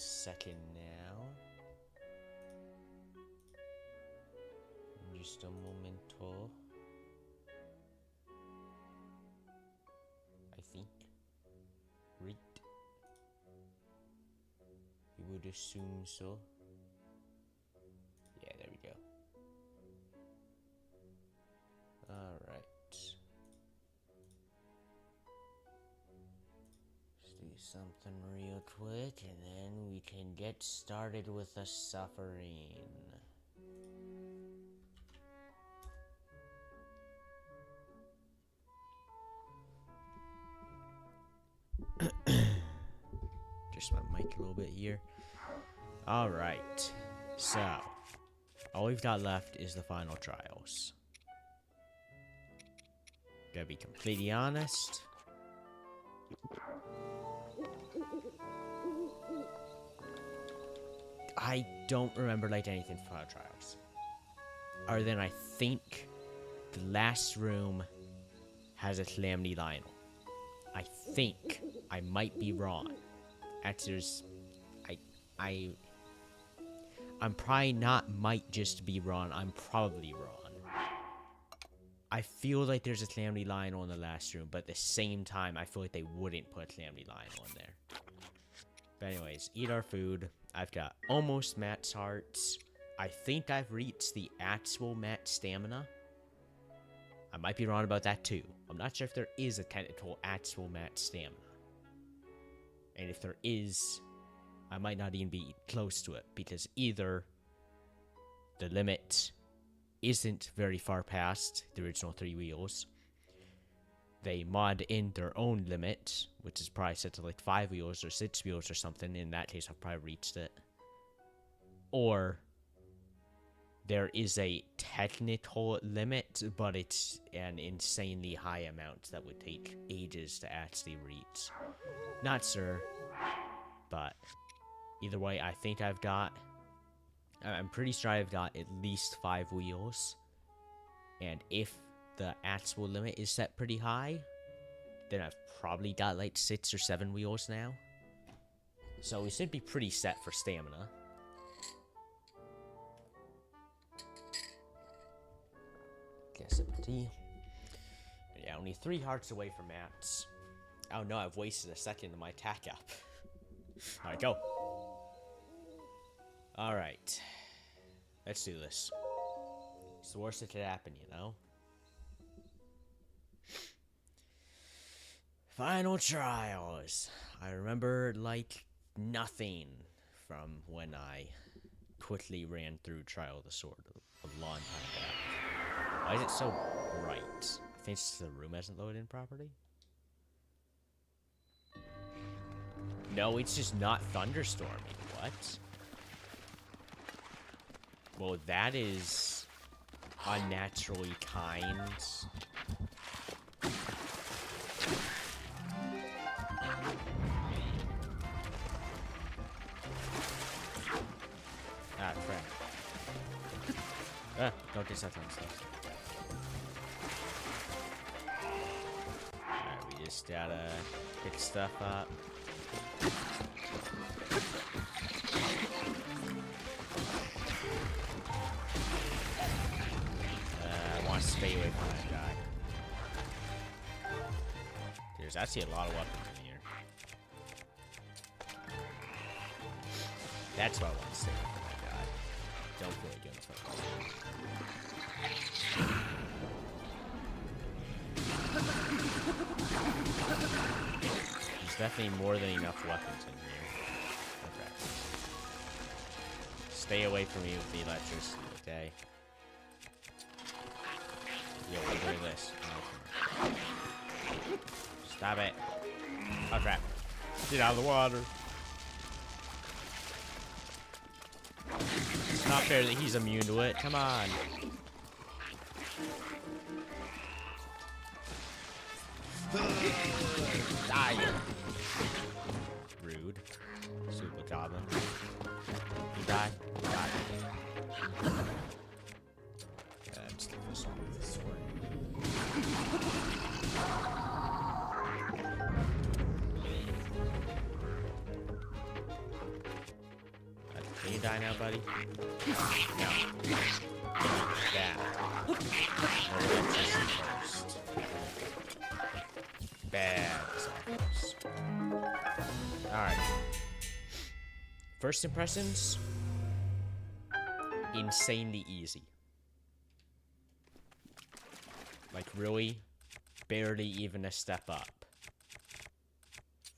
second now. Just a momento. I think. Right. You would assume so. Yeah, there we go. Alright. Let's do something real quick and then we can get started with the suffering. Just my mic a little bit here. Alright. So, all we've got left is the final trials. Gotta be completely honest. I don't remember like anything from final trials. Other than I think the last room has a Calamity Lionel. I think. I might be wrong. I'm probably not might just be wrong. I'm probably wrong. I feel like there's a Calamity Lionel in the last room, but at the same time, I feel like they wouldn't put a Calamity Lionel in there. But anyways, eat our food. I've got almost Matt's hearts. I think I've reached the actual Matt stamina. I might be wrong about that too. I'm not sure if there is a technical actual Matt stamina. And if there is, I might not even be close to it, because either the limit isn't very far past the original 3 wheels, they mod in their own limit, which is probably set to like 5 wheels or 6 wheels or something. In that case, I've probably reached it. Or there is a technical limit, but it's an insanely high amount that would take ages to actually reach. Not sure, but either way, I think I'm pretty sure I've got at least 5 wheels. And if the actual limit is set pretty high, then I've probably got like 6 or 7 wheels now. So we should be pretty set for stamina. Get some tea. Yeah, only 3 hearts away from Matt's. Oh no, I've wasted a second of my attack up. Alright, go. Alright. Let's do this. It's the worst that could happen, you know? Final trials. I remember like nothing from when I quickly ran through Trial of the Sword a long time back. Why is it so bright? I think it's the room hasn't loaded in properly. No, it's just not thunderstorming. What? Well, that is unnaturally kind. Ah, crap. Ah, don't get stuff on stuff. Alright, we just gotta pick stuff up. I want to stay away from that guy. There's actually a lot of weapons in here. That's why I want to stay away from that guy. Don't really go for it. There's definitely more than enough weapons in here. Okay. Stay away from me with the electricity, okay? Yo, look at this. Oh, stop it. Oh crap. Get out of the water. It's not fair that he's immune to it. Come on. Die. Rude. Super goblin. You die. Die. That's the first one with the sword. can die now, buddy. No. Bad. No electricity first. Bad first. Alright. First impressions? Insanely easy. Like, really, barely even a step up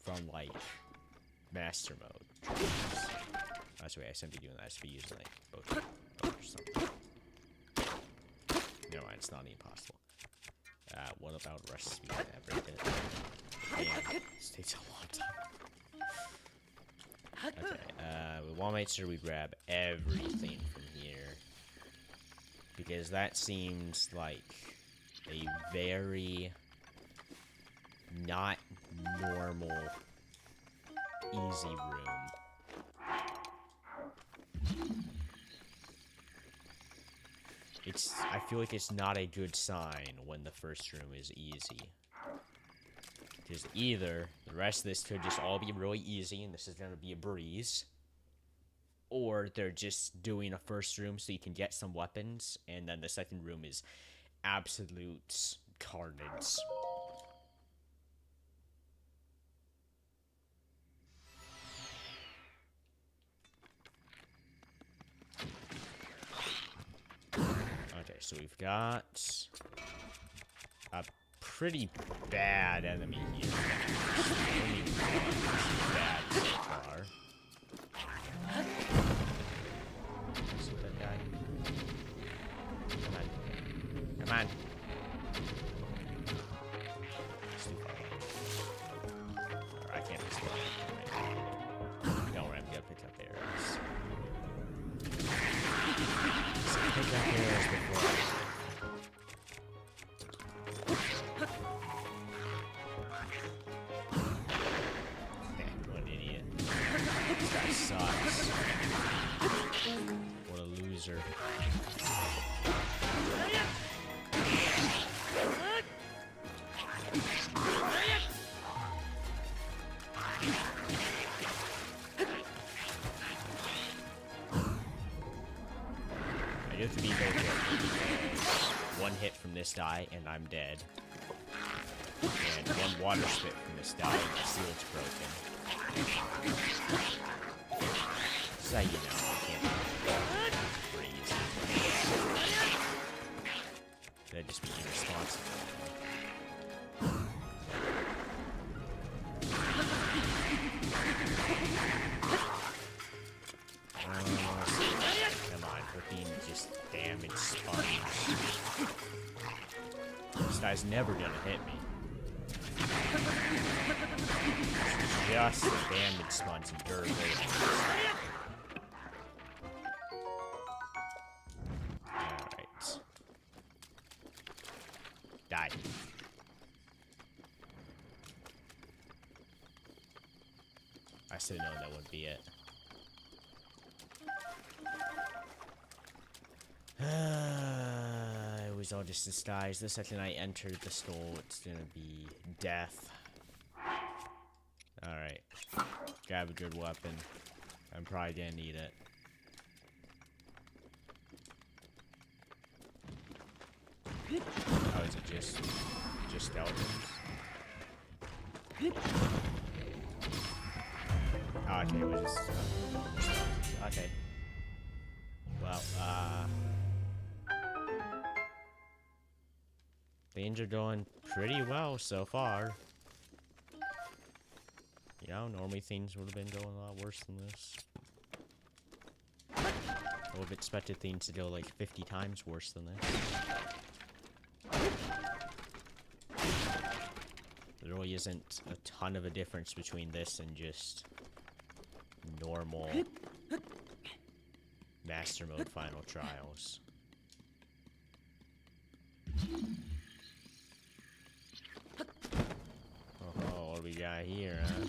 from, like, master mode. That's why I shouldn't be doing that. I should be using, like, both or something. No, it's not impossible. What about rush speed? Never did. Damn, this takes a long time. Okay, we want to make sure we grab everything from here. Because that seems like a very not normal easy room. I feel like it's not a good sign when the first room is easy. Because either the rest of this could just all be really easy and this is gonna be a breeze, or they're just doing a first room so you can get some weapons, and then the second room is absolute carnage. Okay, so we've got a pretty bad enemy here. Only one bad so far. See that guy? Come on. Come on. It's too far. Or I can't explode. Don't worry, I'm gonna pick up arrows. So pick up arrows before what an idiot. This guy sucks. What a loser. I do have to be very careful because one hit from this die and I'm dead. And one water spit from this die and the shield's broken. So you know, I can't freeze. That'd just be irresponsible. Come on, freaking just damage sponge. This guy's never gonna hit me. Just a damage sponge and durability. Alright. Die. I should have known that would be it. It was all just disguise. The second I entered the skull, it's gonna be death. Alright. Grab a good weapon. I'm probably gonna need it. Oh, is it just skeletons? Oh, okay, it was just okay. Well, things are going pretty well so far. You know, normally things would have been going a lot worse than this. I would have expected things to go like 50 times worse than this. There really isn't a ton of a difference between this and just normal Master Mode Final Trials. Oh, what do we got here, huh?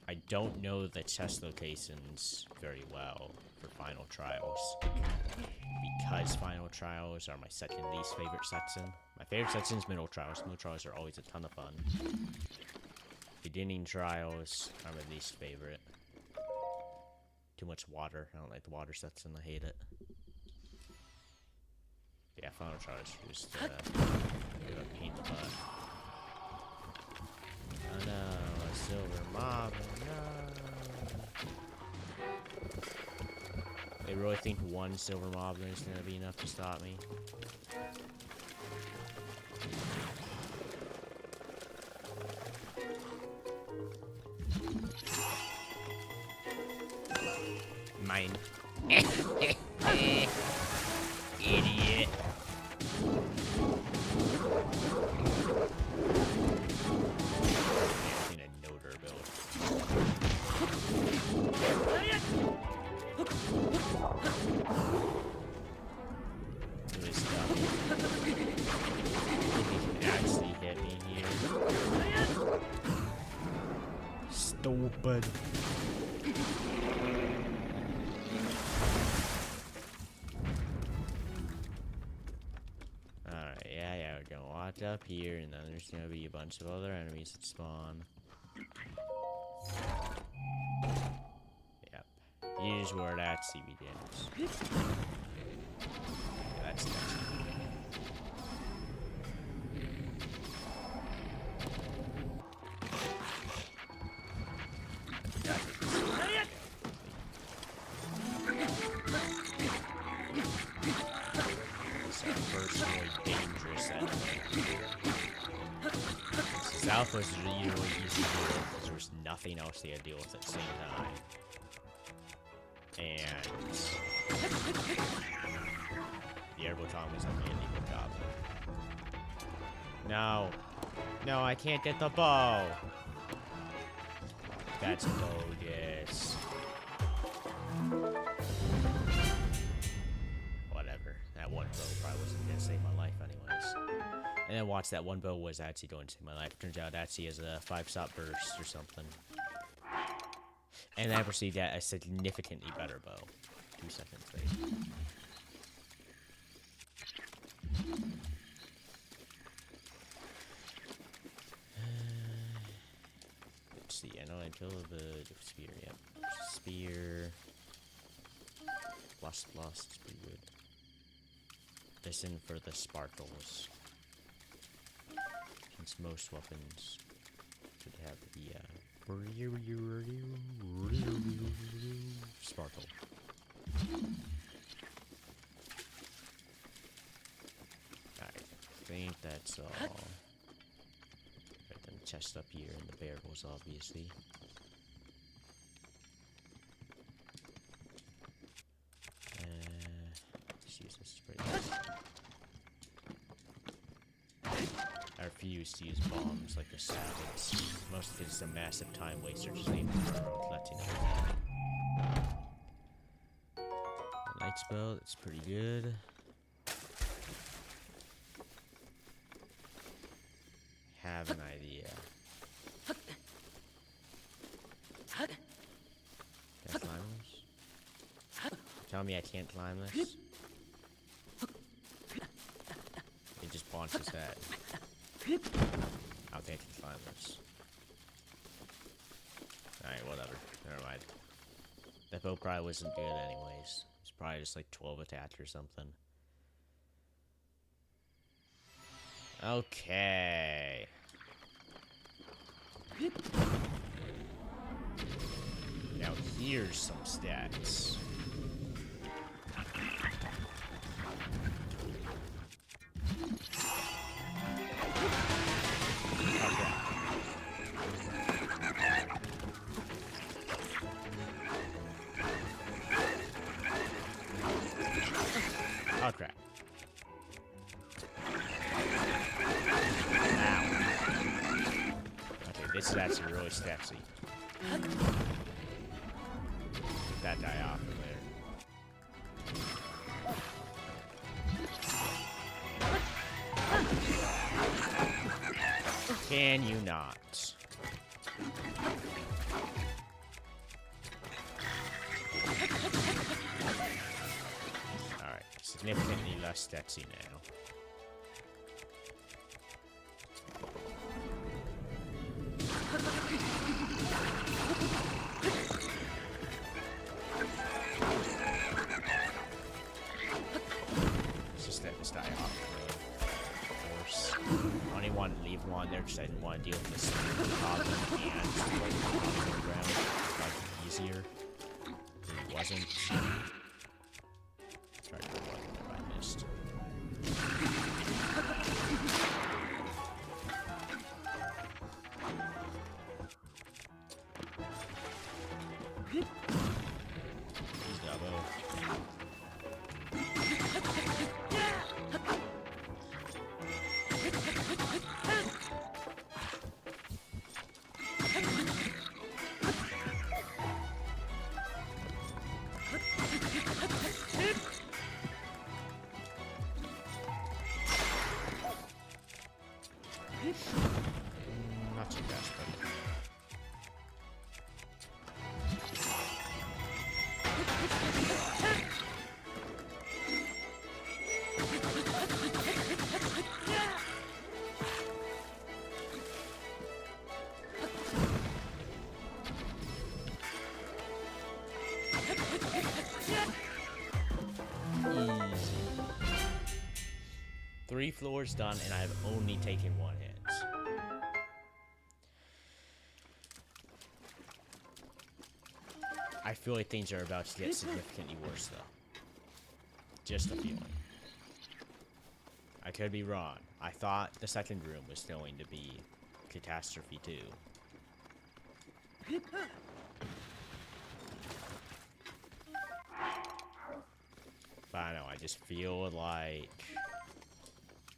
I don't know the chest locations very well for Final Trials. Because Final Trials are my second least favorite section. My favorite section is Middle Trials. Middle Trials are always a ton of fun. Beginning Trials are my least favorite. Too much water. I don't like the water section. I hate it. Yeah, final charge. Just give a pain in the butt. Oh no, a silver mob. No. They really think one silver mob is gonna be enough to stop me. Mine. Idiot. In a noter build. Really stuff. He can actually hit me here. Stupid. Up here, and then there's gonna be a bunch of other enemies that spawn. Yep. Here's where that CB begins. Yeah, that's nice. South was really easy to deal with because there was nothing else they had to deal with at the same time. And the airboat Tom was a really good job. No. No, I can't get the bow. That's bogus. Whatever. That one bow probably wasn't gonna save my life anyways. And then watch that one bow was actually going to save my life. Turns out actually has a 5-stop burst or something. And I received a significantly better bow. 2 seconds late. Let's see, I know I killed the spear, yep. Spear. Blast, it's pretty good. Listen for the sparkles. Since most weapons should have the sparkle. I think that's all. Right, then the chest up here and the barrels, obviously. Let's use this spray. I refuse to use bombs like a savage. Mostly it's a massive time waster just aiming for collecting everything. A light spell, that's pretty good. Have an idea. Can I climb this? Tell me I can't climb this? It just launches that. Okay, I can climb this. Alright, whatever. Never mind. That bow probably wasn't good anyways. It's probably just like 12 attached or something. Okay. Now here's some stats. Oh crap. Okay, this is actually really stepsy. Get that guy off of there. Can you not? Alright, significantly less stetsy now. wanted to leave them on there because I didn't want to deal with this problem and the ground. Like, easier. It wasn't. Try to go what I missed. Not too fast, but... Easy. 3 floors done, and I've only taken 1 hit. I feel like things are about to get significantly worse, though. Just a feeling. I could be wrong. I thought the second room was going to be catastrophe 2. But I don't know, I just feel like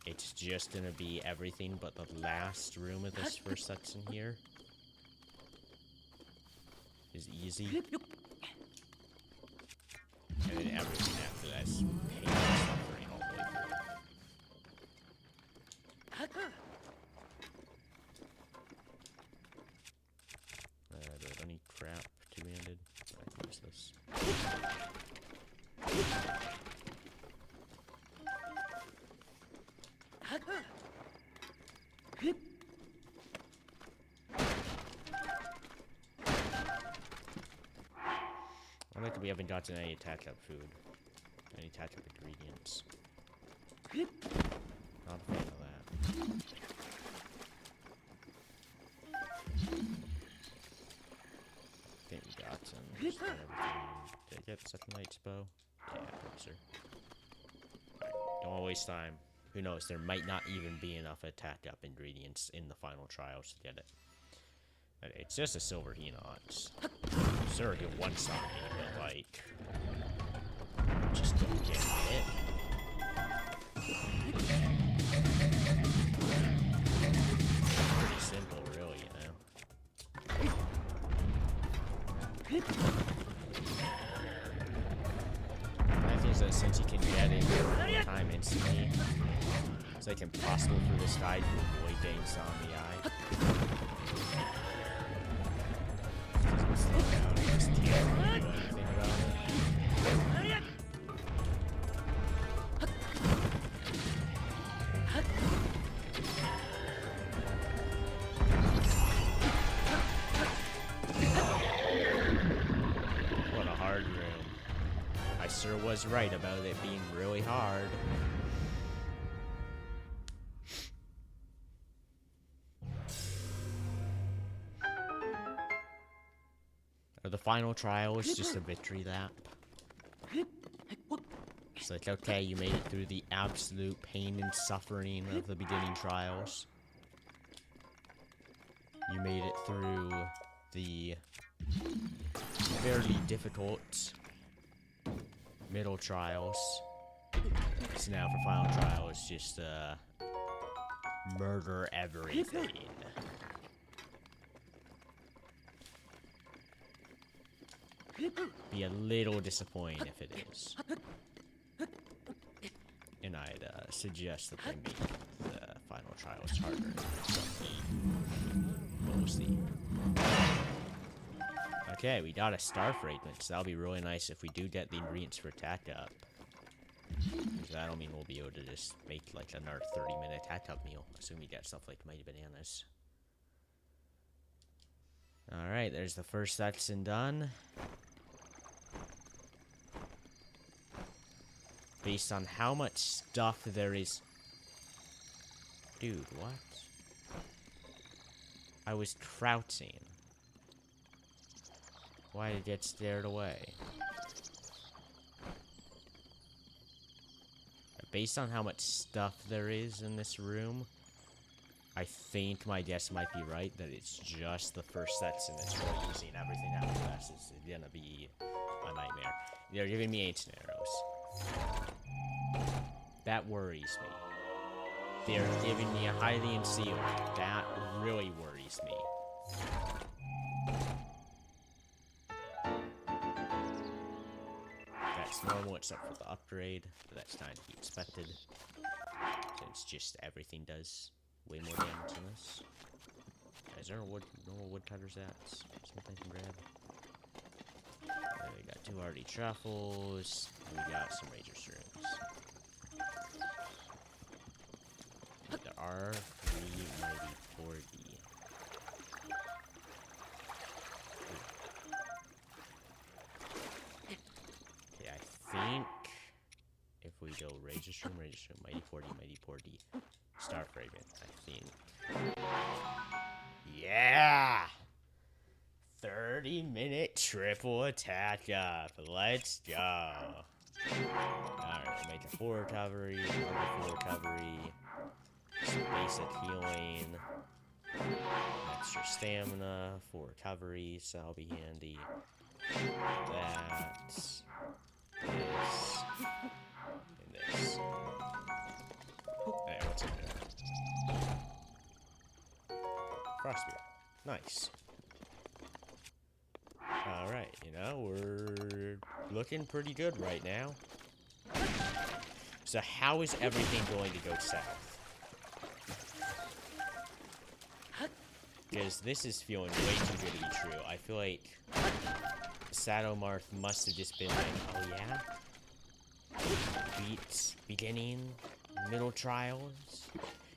it's just gonna be everything but the last room of this first section here is easy. And then everything after that is pain and suffering all the way through. Do I have any crap two-handed? I can use this. I like that we haven't gotten any attack-up food. Any attack-up ingredients. Not a fan of that. I think we got some. Just about everything. Did I get the second light's bow? Yeah, closer. Don't waste time. Who knows? There might not even be enough attack-up ingredients in the final trials to get it. But it's just a silver Henox. Sure, he'll one-shot me, but like... just don't get hit. Pretty simple, really, you know? I think that since you can get it one time instantly, it's like impossible for this guy to avoid getting zombie eye. Doesn't slow down, he just can't do anything about it. What a hard room. I sure was right about it being really hard. The final trial is just a victory lap. It's like, okay, you made it through the absolute pain and suffering of the beginning trials. You made it through the fairly difficult middle trials. So now for final trial, it's just murder everything. Be a little disappointing if it is. And I'd suggest that they make the final trials harder. We'll see. Okay, we got a star fragment, so that'll be really nice if we do get the ingredients for attack up. Because that'll mean we'll be able to just make like another 30-minute attack up meal. Assuming we get stuff like mighty bananas. Alright, there's the first section done. Based on how much stuff there is... Dude, what? I was crouching. Why did it get scared away? Based on how much stuff there is in this room, I think my guess might be right that it's just the first section that's using everything after that is gonna be a nightmare. They're giving me ancient arrows. That worries me. They're giving me a hiding seal. That really worries me. That's normal except for the upgrade, but that's kind of to be expected. Since just everything does way more damage than this. Is there a normal woodcutters at? Something I can grab? We got 2 hardy truffles. We got some ranger shrooms. There are 3 mighty 40. Okay, I think if we go ranger shroom, mighty 40, star fragment, I think. Yeah! 30-minute triple attack up. Let's go. Alright, we'll make a 4 recovery, another 4 recovery, some basic healing, extra stamina, 4 recovery, so that'll be handy. That, this, and this. Hey, what's in there? Frostbeard. Nice. Alright, you know, we're looking pretty good right now. So how is everything going to go south? Because this is feeling way too good to be true. I feel like Sadomarth must have just been like, oh yeah? Beats beginning, middle trials.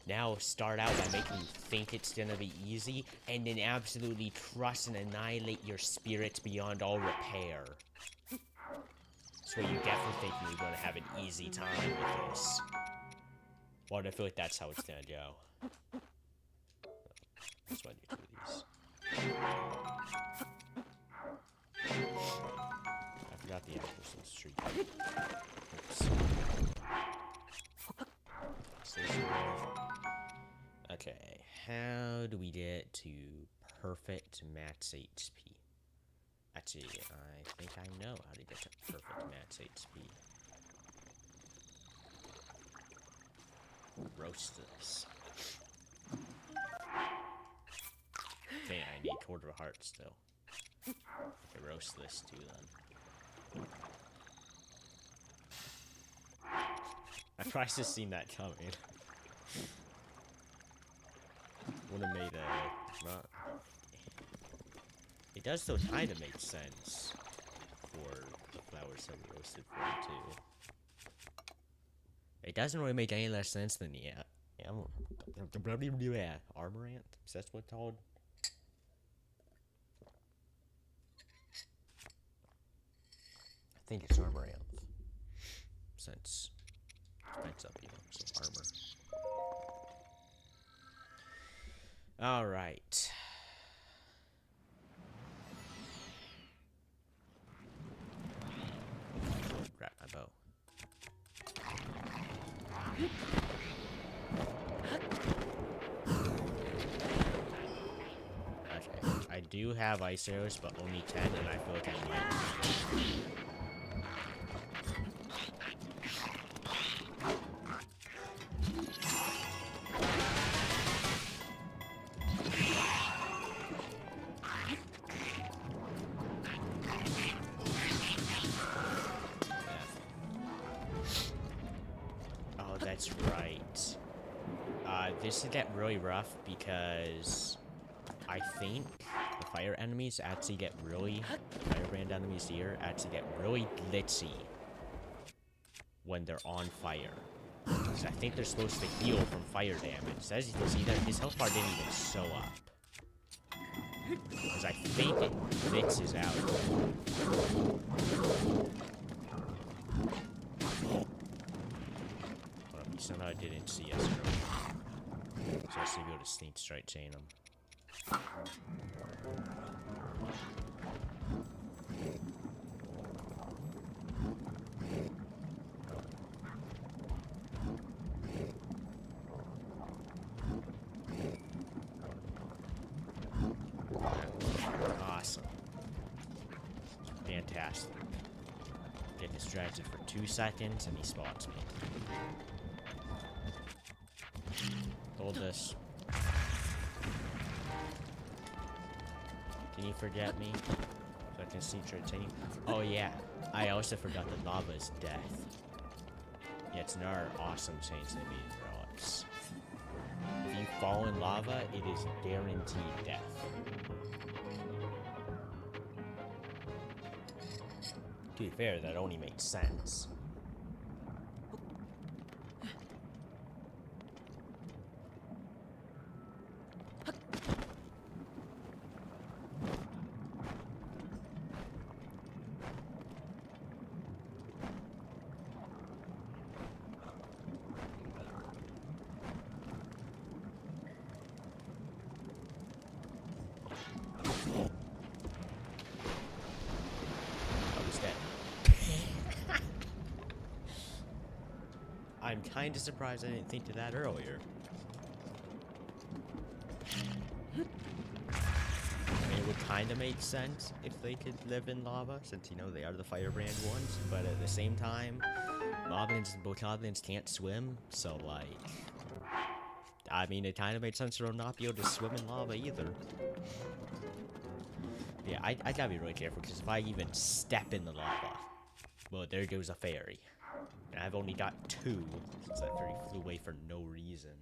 Now start out by making you think it's gonna be easy, and then absolutely crush and annihilate your spirits beyond all repair. That's what you get for thinking you're gonna have an easy time with this. Well, I feel like that's how it's gonna go. That's why I do 2 of these. I forgot the apples in the street. Oops. Okay, how do we get to perfect max HP? Actually, I think I know how to get to perfect max HP. Roast this. Okay, I need quarter of a heart still. Okay, roast this too then. I probably just seen that coming. Would have made a not. It does still kind of make sense for the flowers that we roasted for too. It doesn't really make any less sense than the Armorant. Is that what it's called? I think it's Armorant. Since it's up, you know, some armor. All right. Grab my bow. Okay, I do have ice arrows, but only 10, and I feel like I might. That's right. This would get really rough because I think the fire enemies actually get really, firebrand enemies here actually get really glitchy when they're on fire. Because I think they're supposed to heal from fire damage. As you can see, his health bar didn't even show up. Because I think it glitches out. Somehow I didn't see us earlier. So I should go to Sneak Strike chain him. Awesome. Fantastic. Get distracted for 2 seconds and he spots me. Hold this. Can you forget me? So I can see continue. Oh yeah, I also forgot that lava is death. Yeah, it's another awesome change they made in rocks. If you fall in lava, it is guaranteed death. To be fair, that only makes sense. I'm kind of surprised I didn't think of that earlier. I mean, it would kind of make sense if they could live in lava, since, you know, they are the firebrand ones, but at the same time, both moblins can't swim, so, like, I mean, it kind of made sense for them not be able to swim in lava either. Yeah, I gotta be really careful, because if I even step in the lava, well, there goes a fairy. And I've only got 2, since that fairy flew away for no reason.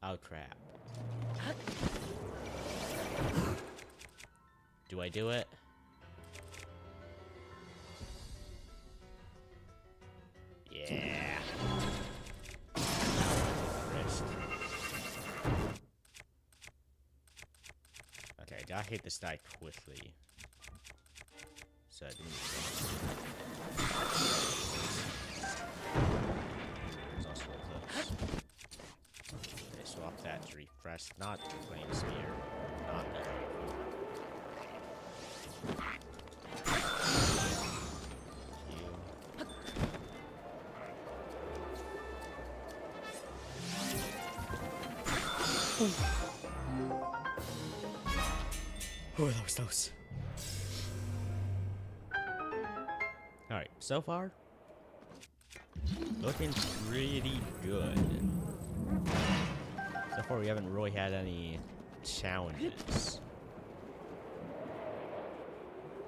Oh, crap. Do I do it? Yeah. Rest. Okay, I gotta hit this die quickly. So I didn't it's also close. Okay, swap that to refresh, not to flame spear. Not that. Oh, that was close. Alright, so far, looking pretty good. So far, we haven't really had any challenges.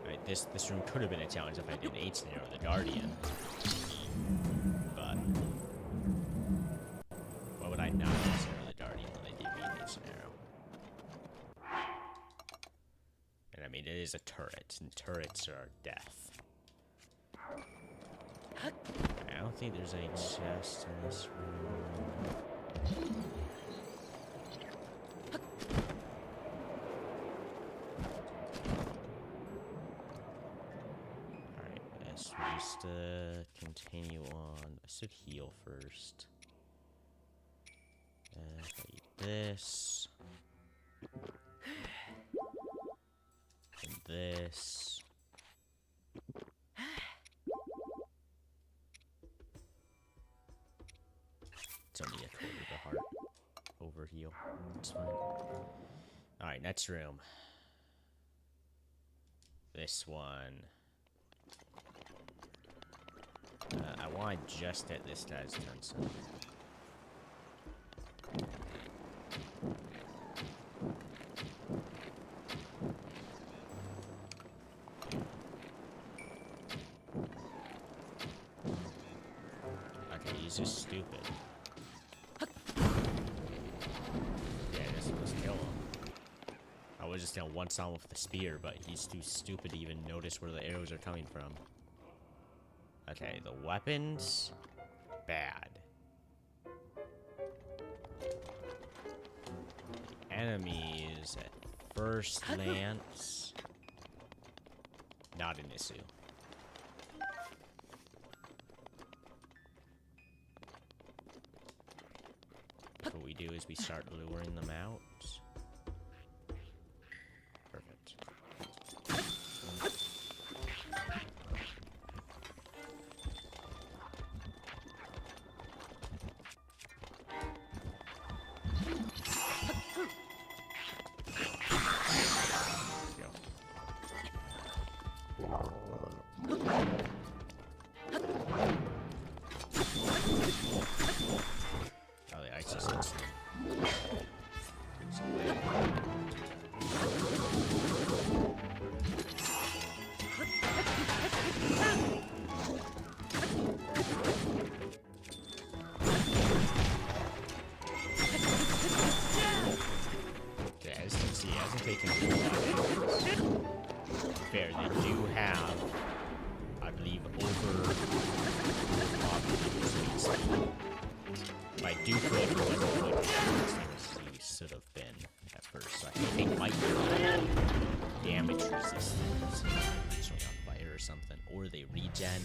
Alright, this room could have been a challenge if I did H-Snare or the Guardian. But, why would I not H-Snare or the Guardian when they give me an H-Snare? And I mean, it is a turret, and turrets are death. I don't think there's any chests in this room. Alright, let's just continue on. I should heal first. Like this. And this. It's only a quarter of a heart. Over heal. It's fine. Alright, next room. This one. I want to just at this guy's turn. Okay, he's just stupid. I was just gonna one-shot with the spear, but he's too stupid to even notice where the arrows are coming from. Okay, the weapons, bad. Enemies at first glance, not an issue. What we do do is we start luring them out. Perfect. Oh, the ice is instant. Okay, as you can see, it hasn't taken a whole lot of damage. Fair, they do have, I believe, over I do feel like it wasn't quite as he should have been at first. So I think they might be damage resistant, actually on fire or something, or they regen,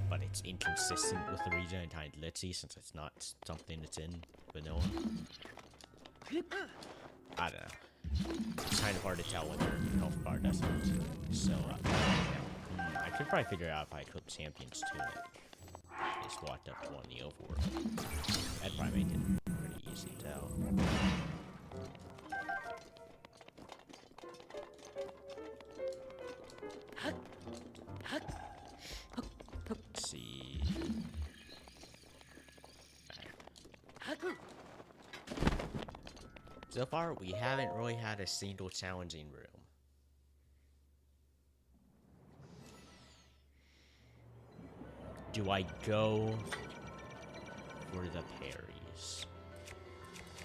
but it's inconsistent with the regen and kind of glitchy since it's not something that's in vanilla. I don't know. It's kind of hard to tell when their health bar doesn't. So yeah. I could probably figure out if I equip champions too. Just walked up to one in the overworld. That'd probably make it pretty easy to tell. Let's see. So far, we haven't really had a single challenging room. Do I go for the parries?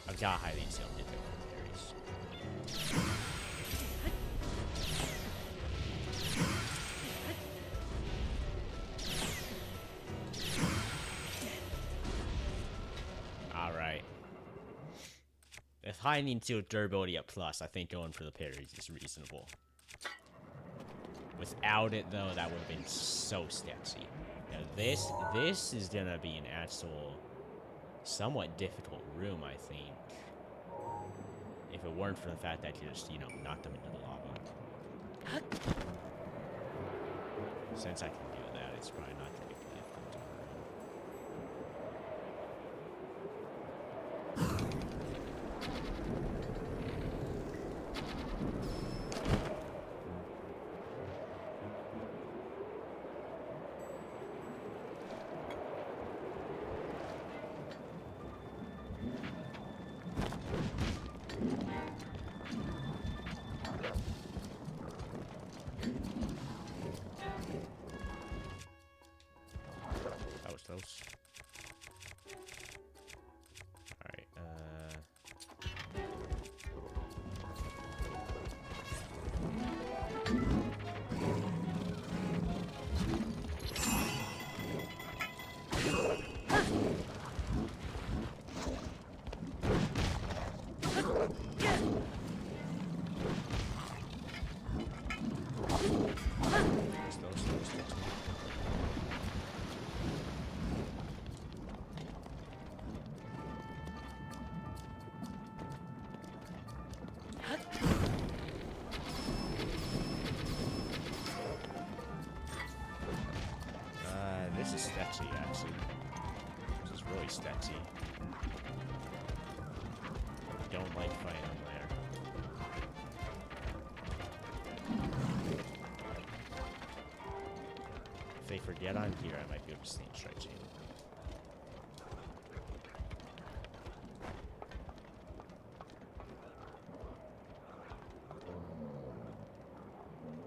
I've got highly assumed to go for the parries. Alright. If hiding to durability at plus, I think going for the parries is reasonable. Without it, though, that would have been so sketchy. Now, this is gonna be an actual, somewhat difficult room, I think. If it weren't for the fact that you just, knock them into the lava. Since I can do that, it's probably not gonna be difficult. Close. Alright, this is sketchy, actually. This is really sketchy. I don't like fighting there. If they forget I'm here, I might be able to sneak straight to you.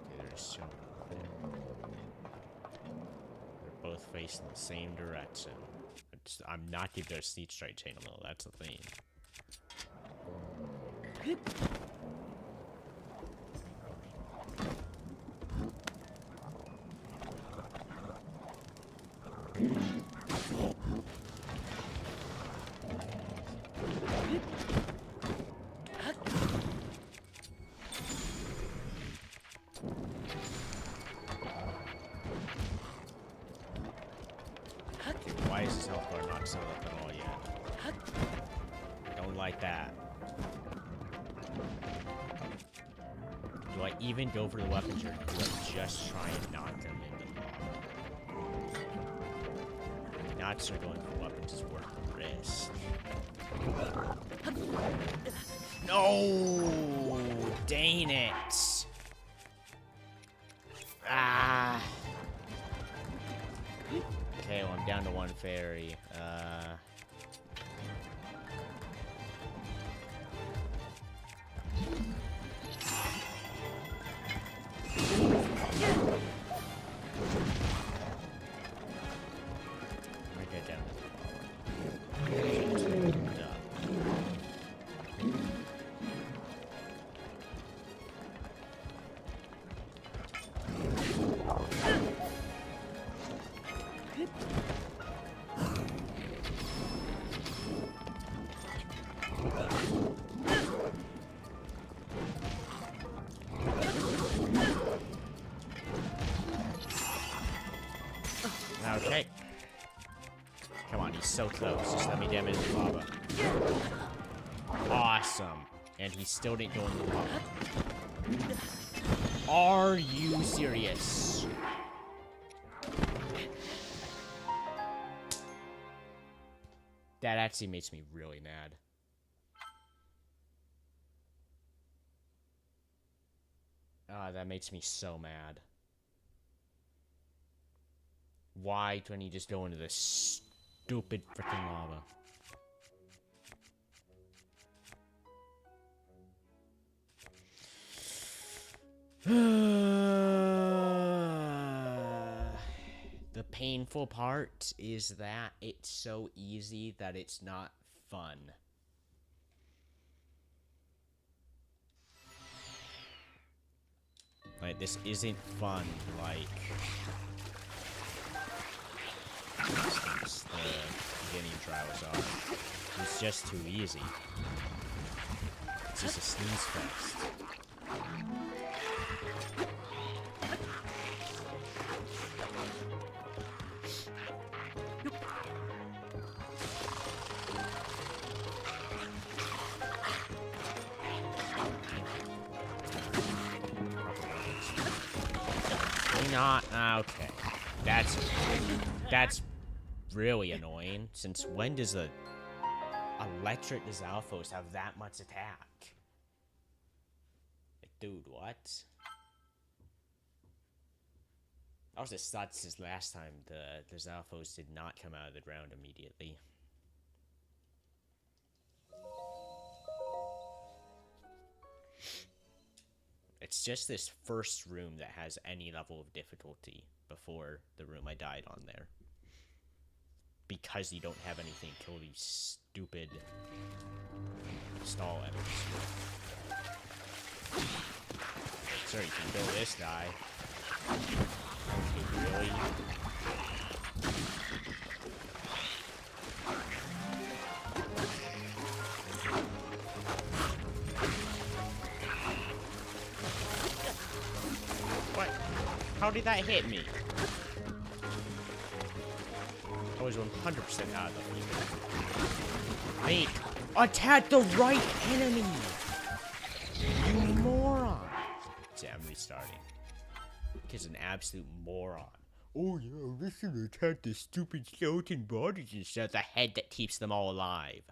Okay, there's some. They're both facing the same direction. I'm not gonna go sneak straight chain them though, that's the thing. Why is his health bar not set up at all yet? like that. Do I even go for the weapons, or do I just try and knock them into the wall? Not start going for weapons is worth the risk. No! Dang it! Ah! Okay, well, I'm down to one fairy. Okay. Come on, he's so close. Just let me damage the lava. Awesome. And he still didn't go in the lava. Are you serious? That actually makes me really mad. That makes me so mad. Why couldn't he just go into this stupid freaking lava? The painful part is that it's so easy that it's not fun. Like, this isn't fun, like... Since the beginning trials are. It's just too easy. It's just a snooze fest. Not okay. That's really annoying. Since when does a electric Zalfos have that much attack? Like, dude, what? I was just thought since last time the Zalfos did not come out of the ground immediately. It's just this first room that has any level of difficulty before the room I died on there. Because you don't have anything to kill these stupid stall enemies with. Sorry, you can kill this guy. Okay, really? What? How did that hit me? I was 100% out of the field. Mate, attack the right enemy! You moron! See, I'm restarting. Because an absolute moron. Oh yeah, listen to attack the stupid skeleton bodies instead of the head that keeps them all alive.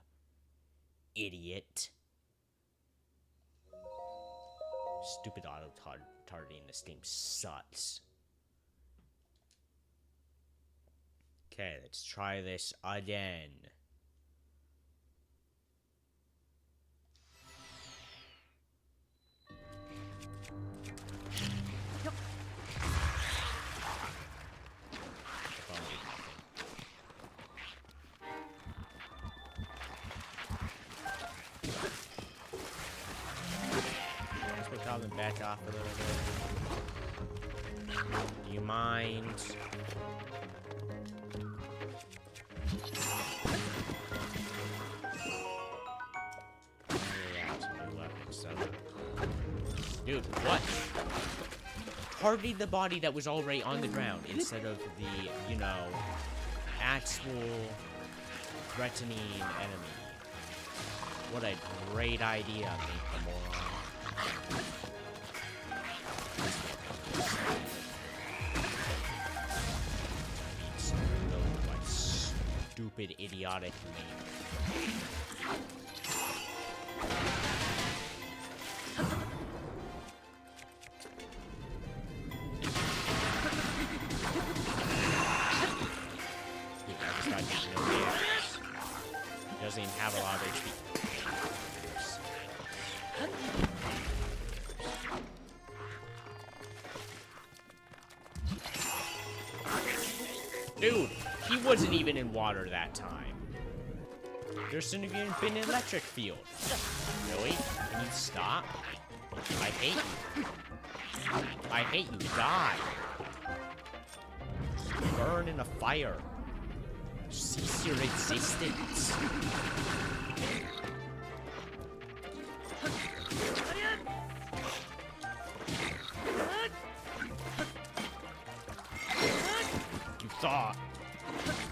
Idiot. Stupid auto-targeting in this game sucks. Okay, let's try this again. Let's go tell them back off a little bit. Do you mind? Dude, what? Targeting the body that was already on the ground instead of the, you know, actual threatening enemy. What a great idea, Mink the Moron. Like stupid, idiotic Mink. Doesn't even have a lot of HP. Dude, he wasn't even in water that time. There shouldn't have even been an electric field. Really? Can you stop? I hate you. I hate you. Die. Burn in a fire. Cease your existence.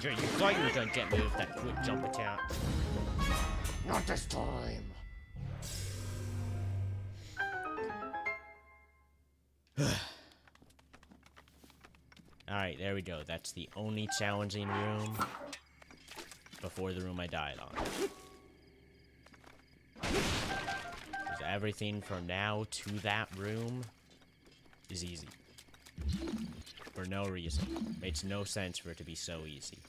You thought you were gonna get me with that quick jump attack. Not this time. Alright, there we go. That's the only challenging room before the room I died on. Because everything from now to that room is easy. For no reason. Makes no sense for it to be so easy.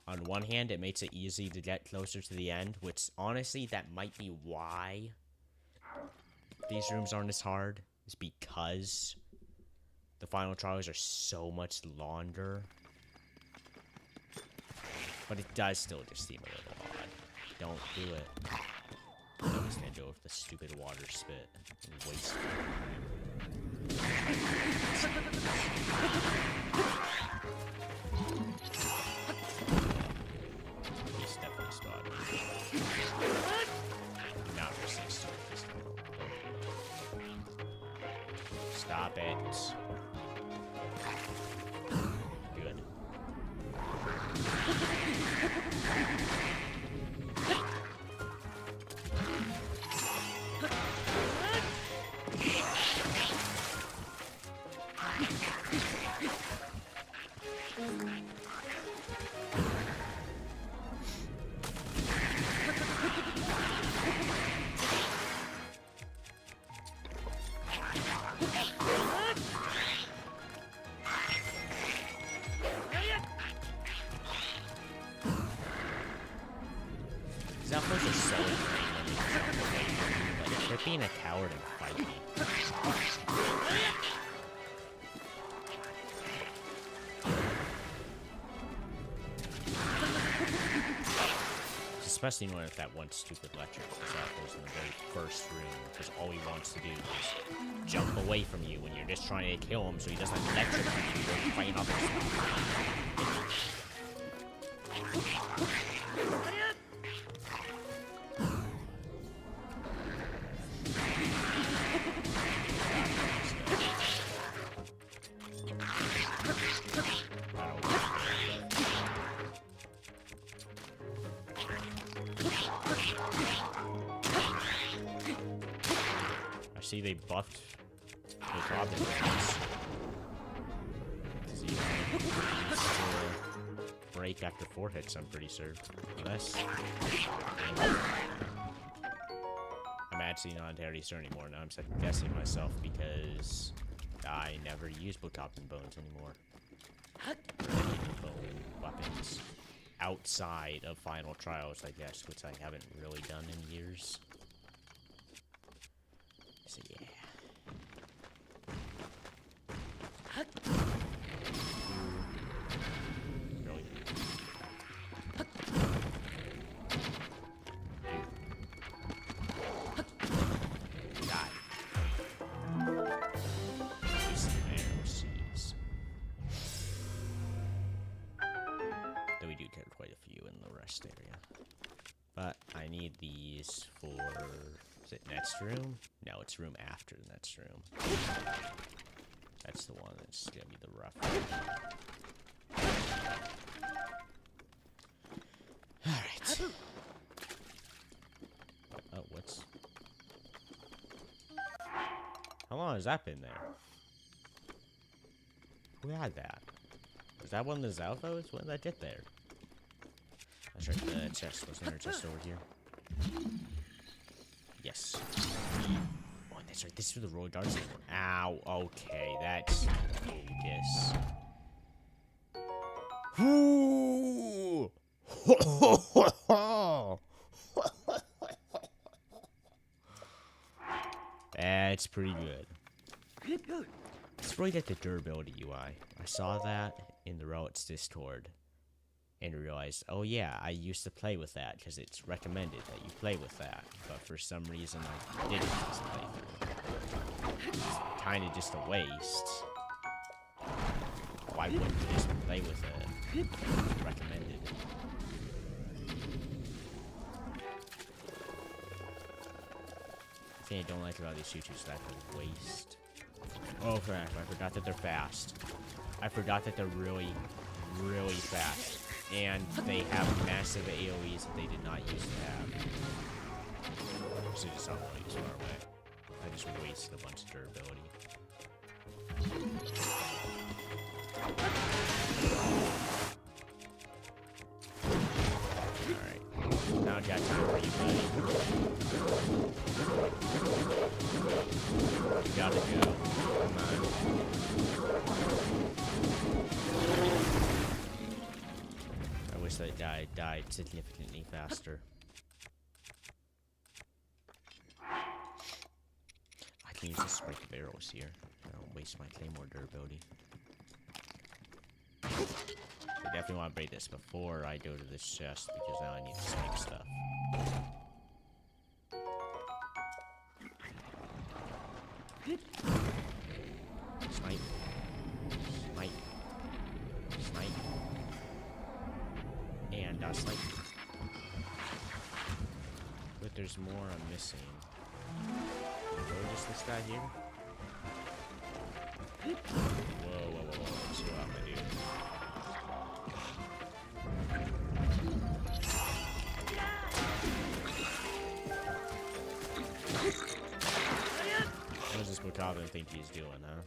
On one hand, it makes it easy to get closer to the end, which honestly, that might be why these rooms aren't as hard. Is because the final trials are so much longer. But it does still just seem a little odd. Don't do it. I'm just gonna go with the stupid water spit and waste it. He's definitely spotted. Not for 6 this time. Stop it. Good. Zelfos are so annoying when they jump away from you. Like, they're being a coward and fight me. Especially when that one stupid electric Zelfos in the very first room, because all he wants to do is jump away from you when you're just trying to kill him so he doesn't electrocute you while you're fighting off his. I see they buffed the Robin rounds. Break after 4 hits, I'm pretty sure. Unless I'm actually not entirely sure anymore. Now I'm second guessing myself because I never use Botopping Bones anymore. Bone weapons outside of Final Trials, I guess, which I haven't really done in years. So yeah. Really? Die. Though we do get quite a few in the rest area. But I need these for... Is it next room? No, it's room after the next room. That's the one that's gonna be the rough one. Alright. How long has that been there? Who had that? Was that one of the Zalfos? When did that get there? That's right, the chest. Wasn't there a chest over here? Yes. Oh, that's right. This is where the roller darts are. Ow. Okay, that's bogus. Whoo! That's pretty good. Let's really get the durability UI. I saw that in the Relics Discord and realized, oh yeah, I used to play with that because it's recommended that you play with that. But for some reason, I didn't just play through. It's kind of just a waste. Why wouldn't you just play with it? Recommended. The thing I don't like about these shooters is that they're waste. Oh crap, I forgot that they're fast. I forgot that they're really, really fast. And they have massive AoEs that they did not used to have. So just not really far away. I just wasted a bunch of durability. Alright. Now I got time for you, buddy. You gotta go. Come on. I wish that guy died significantly faster. I can use the spike of arrows here. I don't waste my claymore durability. I definitely want to break this before I go to this chest because now I need to spike stuff. Snipe. Snipe. Snipe. And snipe. But there's more I'm missing. Oh, just this guy here? Whoa. Chill out, my dude. What does this Bokabin think he's doing, huh?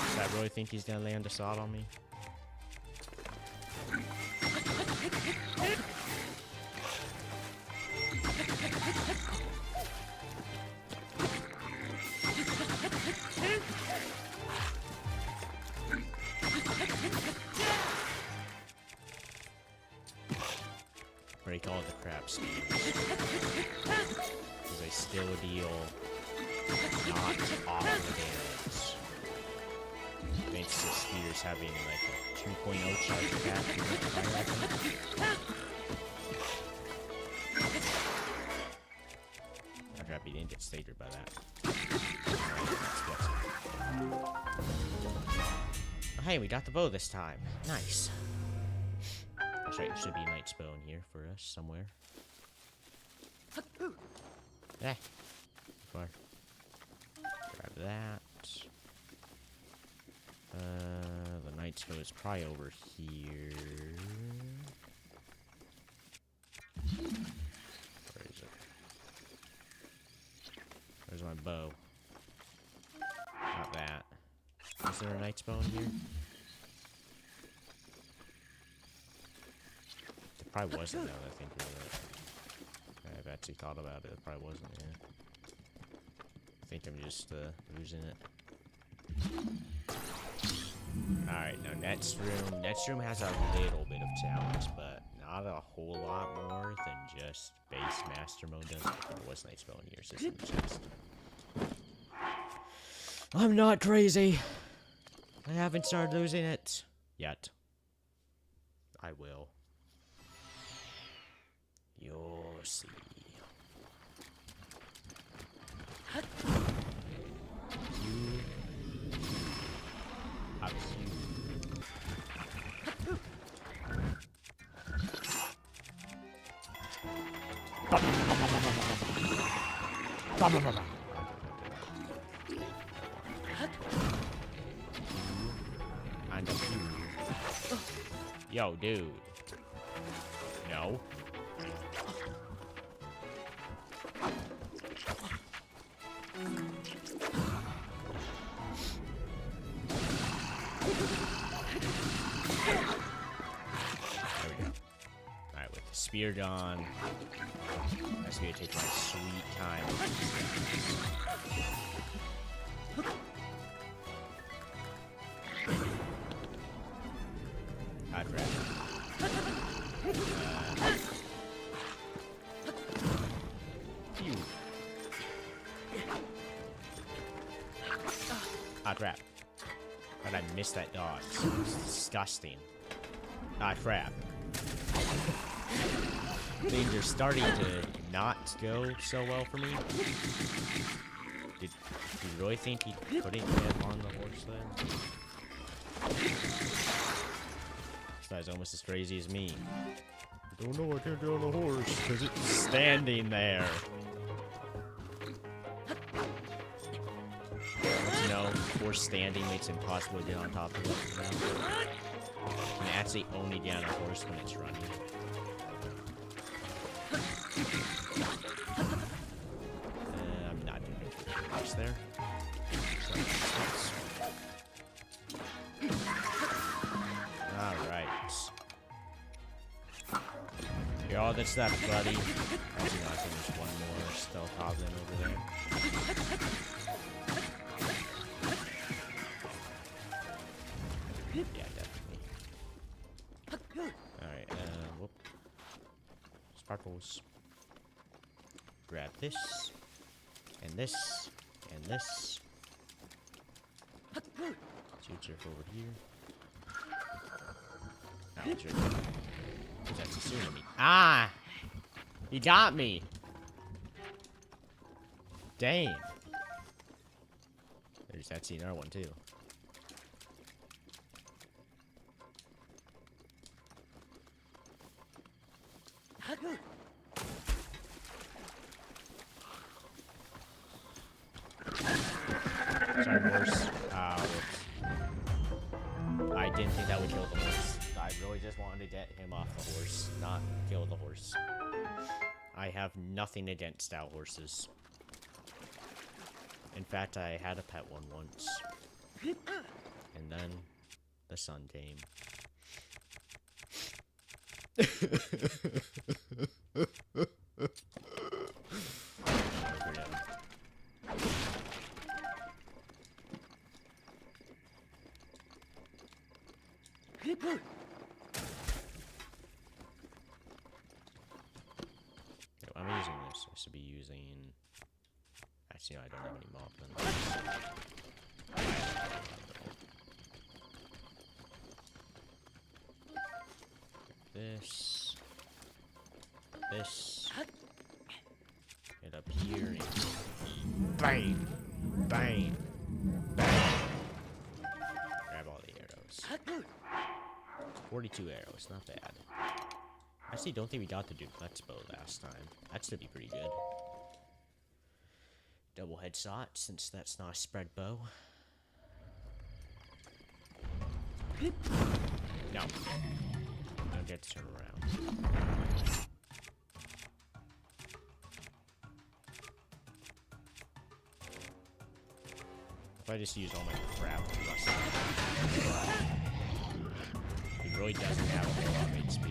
Does that really think he's gonna land a sod on me? Break all the crap schemes. Because I still deal not awful damage. Thanks to spears having like a 2.0 charge attack. I'm happy he didn't get staggered by that. Oh, hey, we got the bow this time. Nice. That's right, there should be a knight's bow in here for us somewhere. Yeah. Far. Grab that. The knight's bow is probably over here. Where is it? Where's my bow? Not that. Is there a knight's bow in here? It probably wasn't, now that I think about it. I've actually thought about it. It probably wasn't, yeah. I think I'm just losing it. Alright, now next room. Next room has a little bit of challenge, but not a whole lot more than just base master mode does. There was knight's bow in here, so it's in the chest. I'm not crazy. I haven't started losing it yet. I will. You'll see. You. Up you. Yo, dude. No. There we go. Alright, with the spear gone, I'm just gonna take my sweet time with these guys. Hot crap. Phew. Ah, crap. How'd I miss that dodge? It's disgusting. Ah, crap. Things are starting to not go so well for me. Did you really think he couldn't get on the horse then? This guy's almost as crazy as me. I don't know, I can't get on the horse because it's standing there. But you know, horse standing makes it impossible to get on top of it. You know? You can actually only get on a horse when it's running. I'm not doing too much there. Alright. You're all that's left, buddy. Actually, no, I think there's one more stealth goblin over there. Yeah, definitely. Alright, whoop. Sparkles. Grab this. And this. And this. Future forward here. Oh, it's right there. That's assuming me. Ah! He got me! Dang. There's that another one too. Sorry, horse. I didn't think that would kill the horse. I really just wanted to get him off the horse, not kill the horse. I have nothing against stout horses. In fact, I had a pet one once. And then the sun came. I'm using this. I should be using. Actually, no, I don't have any moblins. This. This. Get up here and bang, bang, bang. Grab all the arrows. 42 arrows, not bad. I actually don't think we got the duplex bow last time. That should be pretty good. Double headshot, since that's not a spread bow. No. Don't get to turn around. If I just use all my crap to rush him. He really doesn't have a whole lot of HP.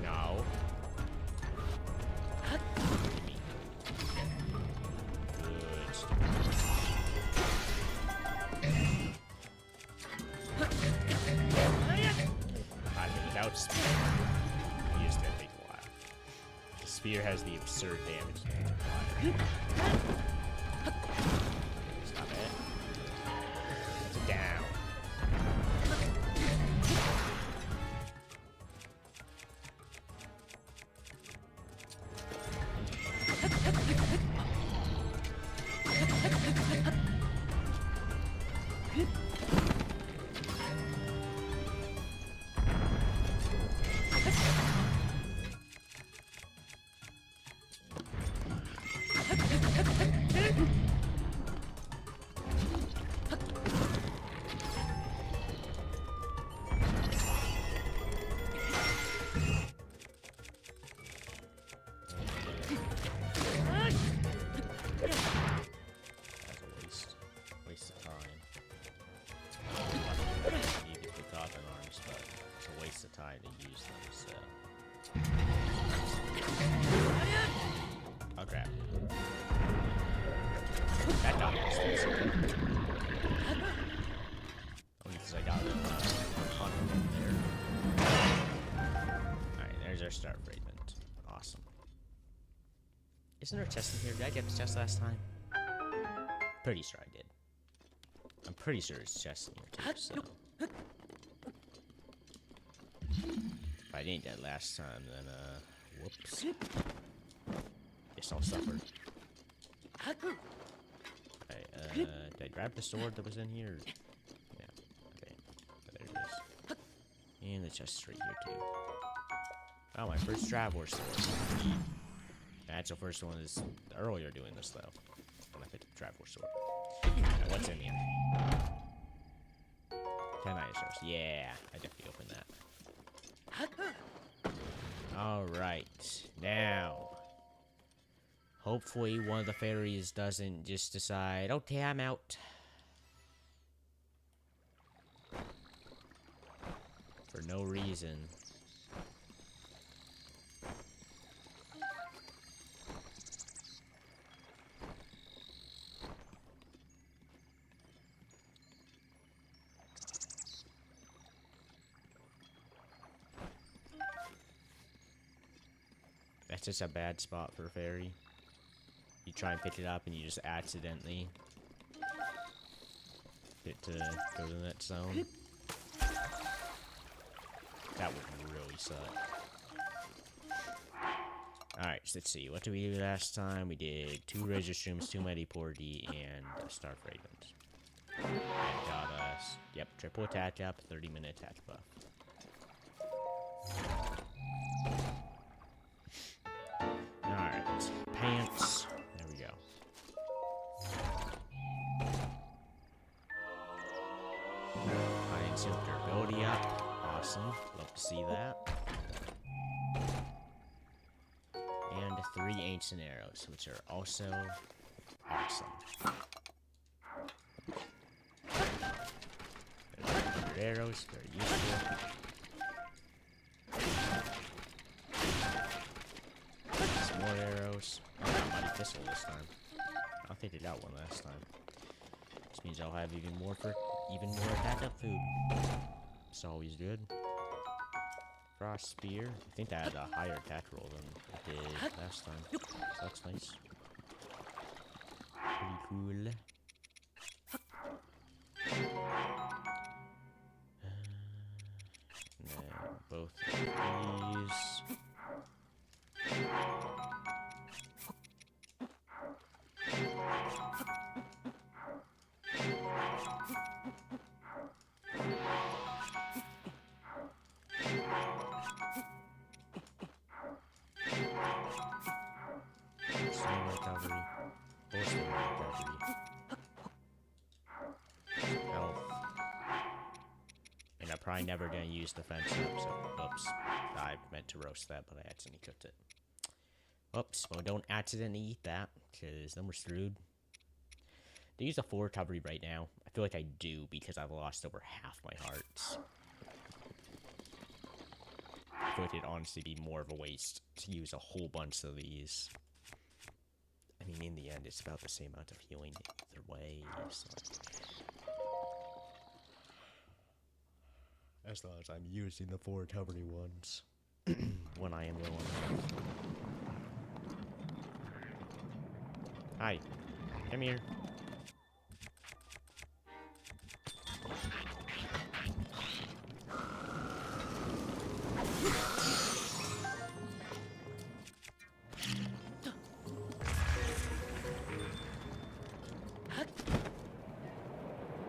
No. Without spear, he is gonna take a while. The spear has the absurd damage to multiply. Stop it. It's down. our start fragment. Awesome. Isn't there a chest in here? Did I get the chest last time? Pretty sure I did. I'm pretty sure it's chest in here too, so. If I didn't get it last time, then, whoops. Guess I'll suffer. Alright, did I grab the sword that was in here? Yeah. Okay. There it is. And the chest's right here too. Oh, my first Traveler sword. That's the first one is earlier doing this though. When I picked up the Traveler sword. Now, what's in here? 10 ISOs. Yeah, I definitely opened that. Alright. Now. Hopefully one of the fairies doesn't just decide, okay, I'm out. For no reason. That's just a bad spot for a fairy. You try and pick it up and you just accidentally get to go to that zone. That would really suck. Alright, so let's see. What did we do last time? We did 2 Razor Shrooms, 2 Mediporty, and a Star Fragrance. That got us, yep, triple attack up, 30-minute attack buff. Alright, pants. There we go. Iron Silk durability up. Awesome. Love to see that. And 3 ancient arrows, which are also awesome. There's 100 arrows, very useful. Some more arrows. I got Mighty Pistol this time. I don't think I got one last time. Which means I'll have even more attack up food. It's always good. Frost Spear. I think that had a higher attack roll than it did last time. So that's nice. Pretty cool. Now, both of these. Recovery. Health. And I'm probably never gonna use defense up, so oops. I meant to roast that, but I accidentally cooked it. Oops, well don't accidentally eat that, because then we're screwed. Do I use a full recovery right now? I feel like I do, because I've lost over half my hearts. I feel like it'd honestly be more of a waste to use a whole bunch of these. I mean, in the end, it's about the same amount of healing either way, so. As long as I'm using the 4 recovery ones. When I am low on health. Hi. Come here.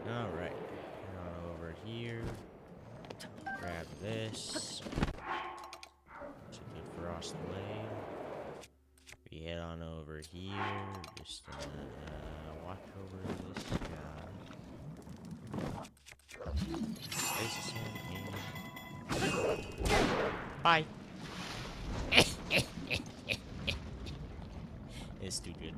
Alright, head on over here. Grab this. It's a good frost blade. We head on over here. Just walk over this guy. Bye. It's too good.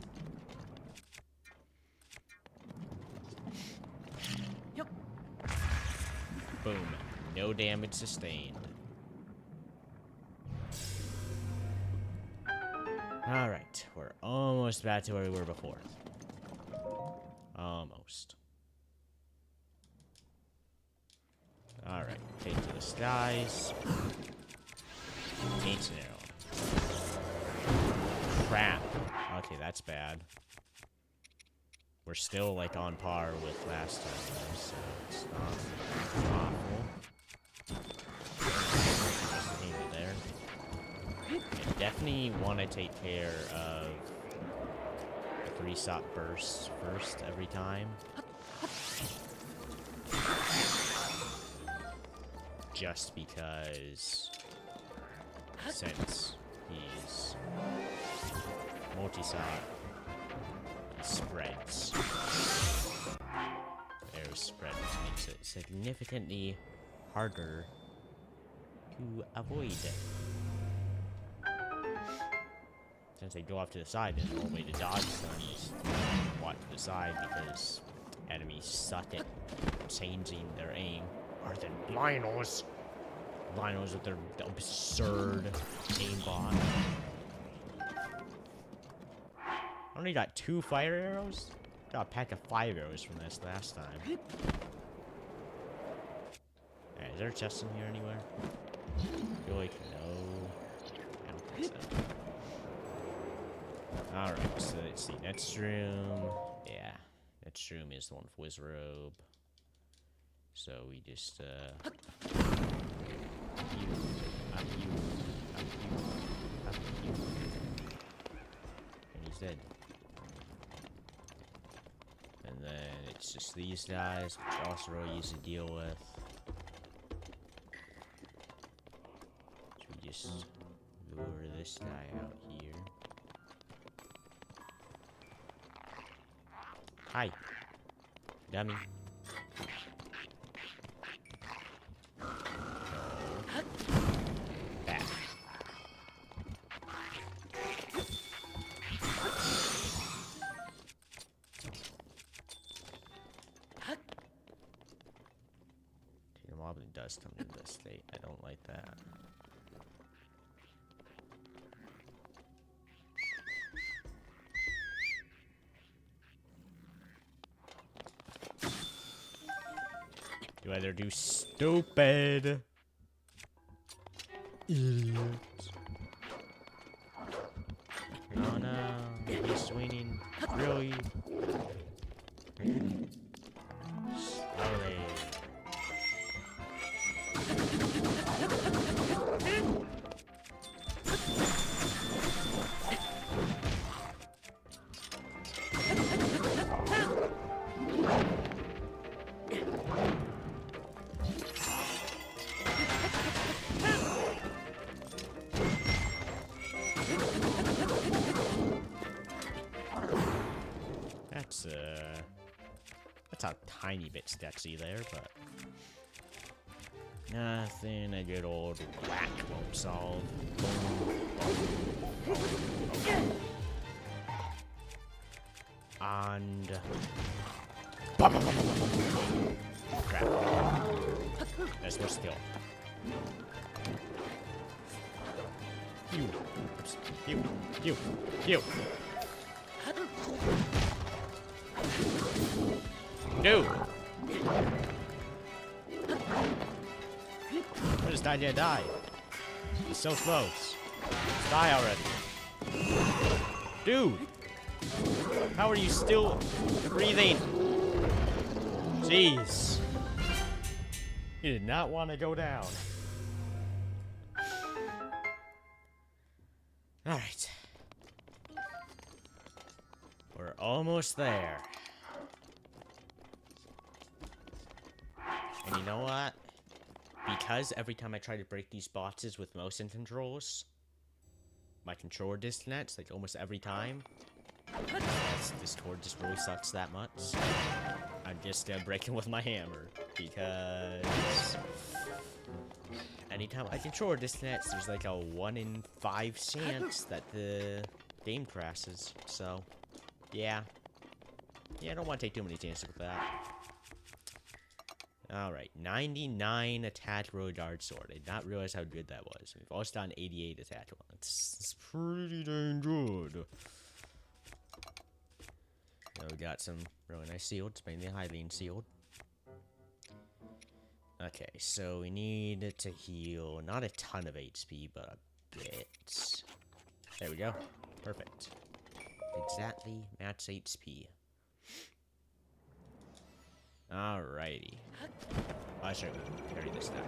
Boom. No damage sustained. Alright, we're almost back to where we were before. Almost. Alright, take to the skies. Ancient arrow. Crap. Okay, that's bad. We're still, like, on par with last time, though, so it's not awful. Just leave it there. Yeah, definitely want to take care of the 3-shot bursts first every time. Just because, since he's multi-shot, he spreads. Arrow spread, which makes it significantly harder to avoid. Since they go off to the side, there's no way to dodge them. Just walk to the side because enemies suck at changing their aim. Or than Lionels. Lionels with their absurd aimbot. I only got 2 fire arrows? Got a pack of 5 arrows from this last time. Alright, is there a chest in here anywhere? I feel like no. I don't think so. Alright, so let's see. Next room. Yeah. Next room is the one with Wizrobe. So we just, up you, up you, up you, up you. And he's dead. And then it's just these guys, which are also really easy to deal with. So we just lure this guy out here. Hi. Dummy. Back. The mob does come to this state. I don't like that. You either do stupid idiots. Oh no, he's swinging really slowly. That's a tiny bit sketchy there, but nothing a good old whack won't solve. And crap. There's more skill. You. Dude! I just died, die. He's so close. Just die already. Dude! How are you still breathing? Jeez. You did not want to go down. Alright. We're almost there. And you know what? Because every time I try to break these boxes with motion controls, my controller disconnects, like almost every time. This cord just really sucks that much. I'm just gonna break it with my hammer, because anytime my controller disconnects, there's like a 1 in 5 chance that the game crashes. So, yeah. Yeah, I don't want to take too many chances with that. Alright, 99 attack road guard sword. I did not realize how good that was. We've also done 88 attack one. It's pretty dang good. Now we got some really nice shields, mainly Hylian shield. Okay, so we need to heal not a ton of HP, but a get... There we go. Perfect. Exactly match HP. Alrighty. I'll show you. Carry this down.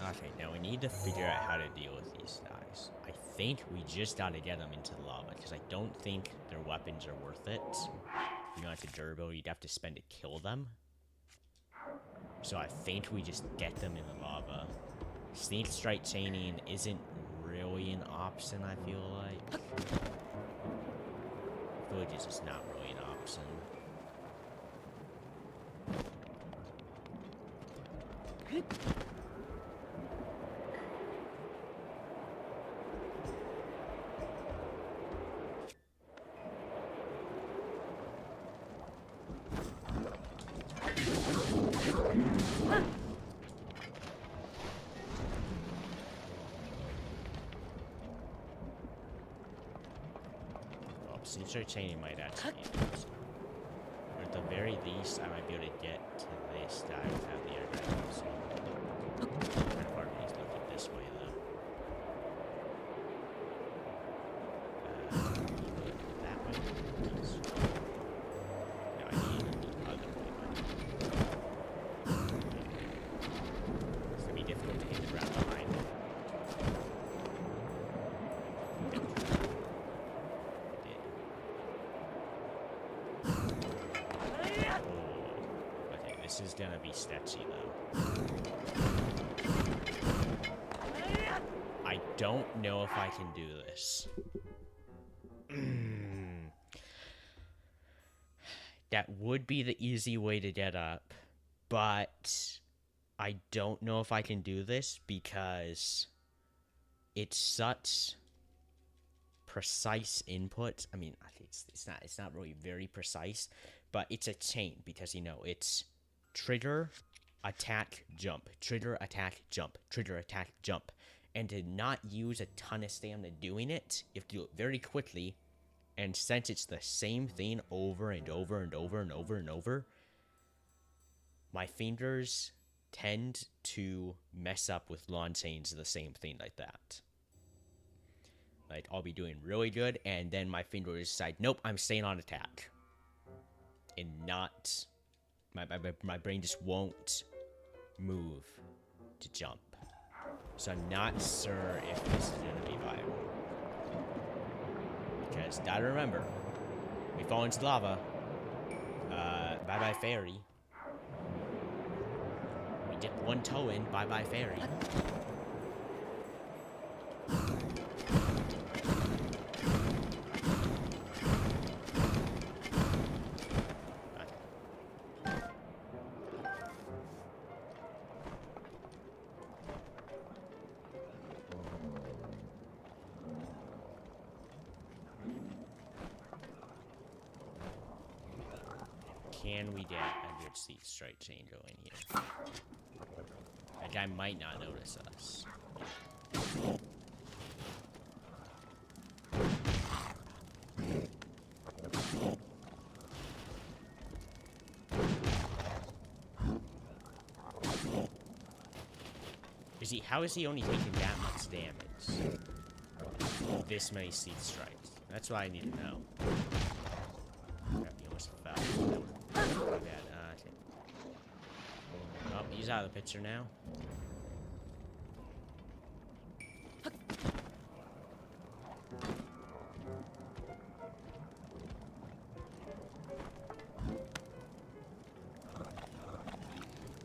Okay, now we need to figure out how to deal with these guys. I think we just gotta get them into the lava, because I don't think their weapons are worth it. You know, it's a durable, you'd have to spend to kill them. So I think we just get them in the lava. Sneak strike chaining isn't really an option, I feel like. I feel like it's just not really an option. Sneak strike chaining might actually be an option. Or at the very least, I might be able to get to this guy without the air dragon. So, kind of hard for me to look at this way, though. That way, please. No, I need the other way. It's gonna be difficult to hit the ground behind it. This is gonna be sketchy, though. I don't know if I can do this. That would be the easy way to get up, but I don't know if I can do this because it's such precise input. I mean, it's not really very precise, but it's a chain because, you know, it's trigger, attack, jump, trigger, attack, jump, trigger, attack, jump. And to not use a ton of stamina doing it, you have to do it very quickly. And since it's the same thing over and over and over and over and over, my fingers tend to mess up with long chains of the same thing like that. Like, I'll be doing really good, and then my fingers decide, nope, I'm staying on attack. And not... My brain just won't move to jump. So I'm not sure if this is going to be viable. Because, gotta remember, we fall into lava. Bye-bye fairy. We dip one toe in, bye-bye fairy. Can we get a good sneak strike chain going here? That guy might not notice us. How is he only taking that much damage? This many sneak strikes. That's what I need to know. Crap, he almost fell. Oh, he's out of the picture now.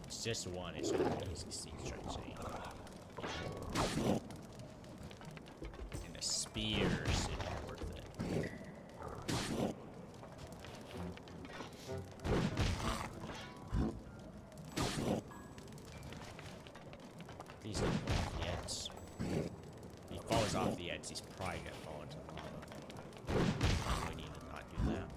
It's just one. It's not an easy sneak strike chain. And the spears isn't worth it. Please don't fall off the edge. If he falls off the edge, he's probably gonna fall into the lava. We need to not do that.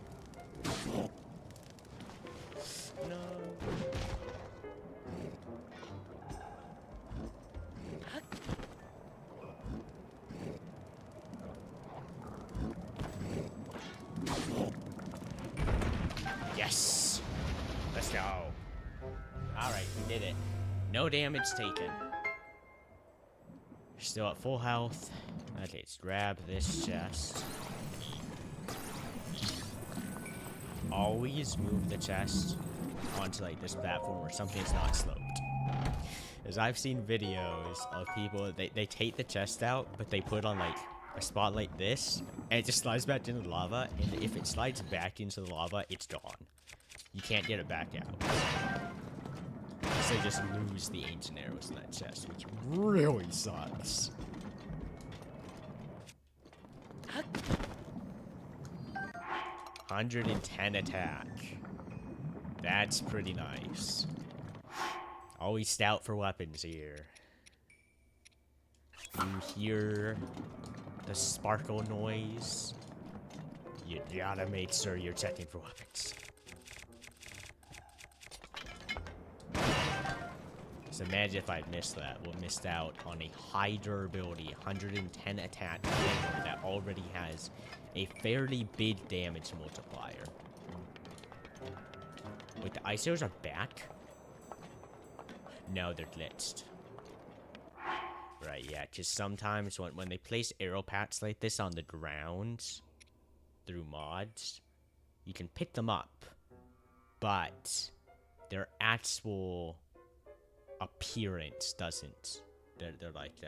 Yes! Let's go. Alright, we did it. No damage taken. Still at full health. Okay, let's grab this chest. Always move the chest onto like this platform where something's not sloped. As I've seen videos of people, they take the chest out, but they put on like a spot like this, and it just slides back into the lava, and if it slides back into the lava, it's gone. You can't get it back out. So they just lose the ancient arrows in that chest, which really sucks. $110 attack. That's pretty nice. Always stout for weapons here. You hear the sparkle noise. You gotta make sure you're checking for weapons. So imagine if I'd missed that. We'll missed out on a high durability, 110 attack hammer that already has a fairly big damage multiplier. Wait, the ice arrows are back? No, they're glitched. Right, yeah, because sometimes when they place arrow packs like this on the ground through mods, you can pick them up, but their actual appearance doesn't. They're like,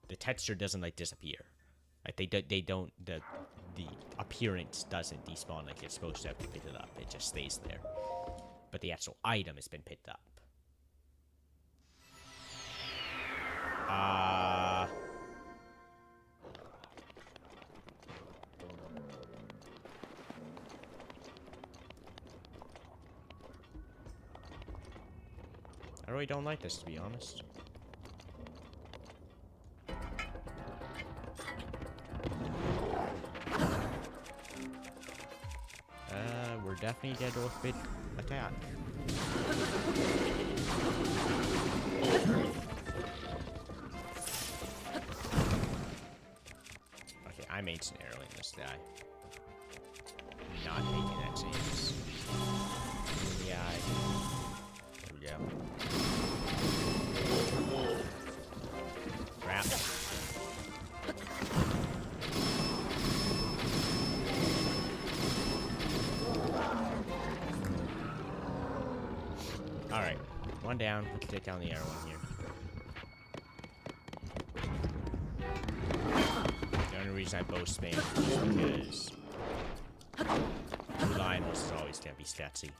the texture doesn't like disappear. Like they don't, the appearance doesn't despawn like it's supposed to have to pick it up. It just stays there. But the actual item has been picked up. I really don't like this, to be honest. We're definitely dead to a big attack. Okay, I made an arrow in this guy. Not taking that chance. Yeah, there we go. Crap. Alright, one down. Let's take down the arrow one here. The only reason I bow spam is because Blue Lionels is always gonna be statsy.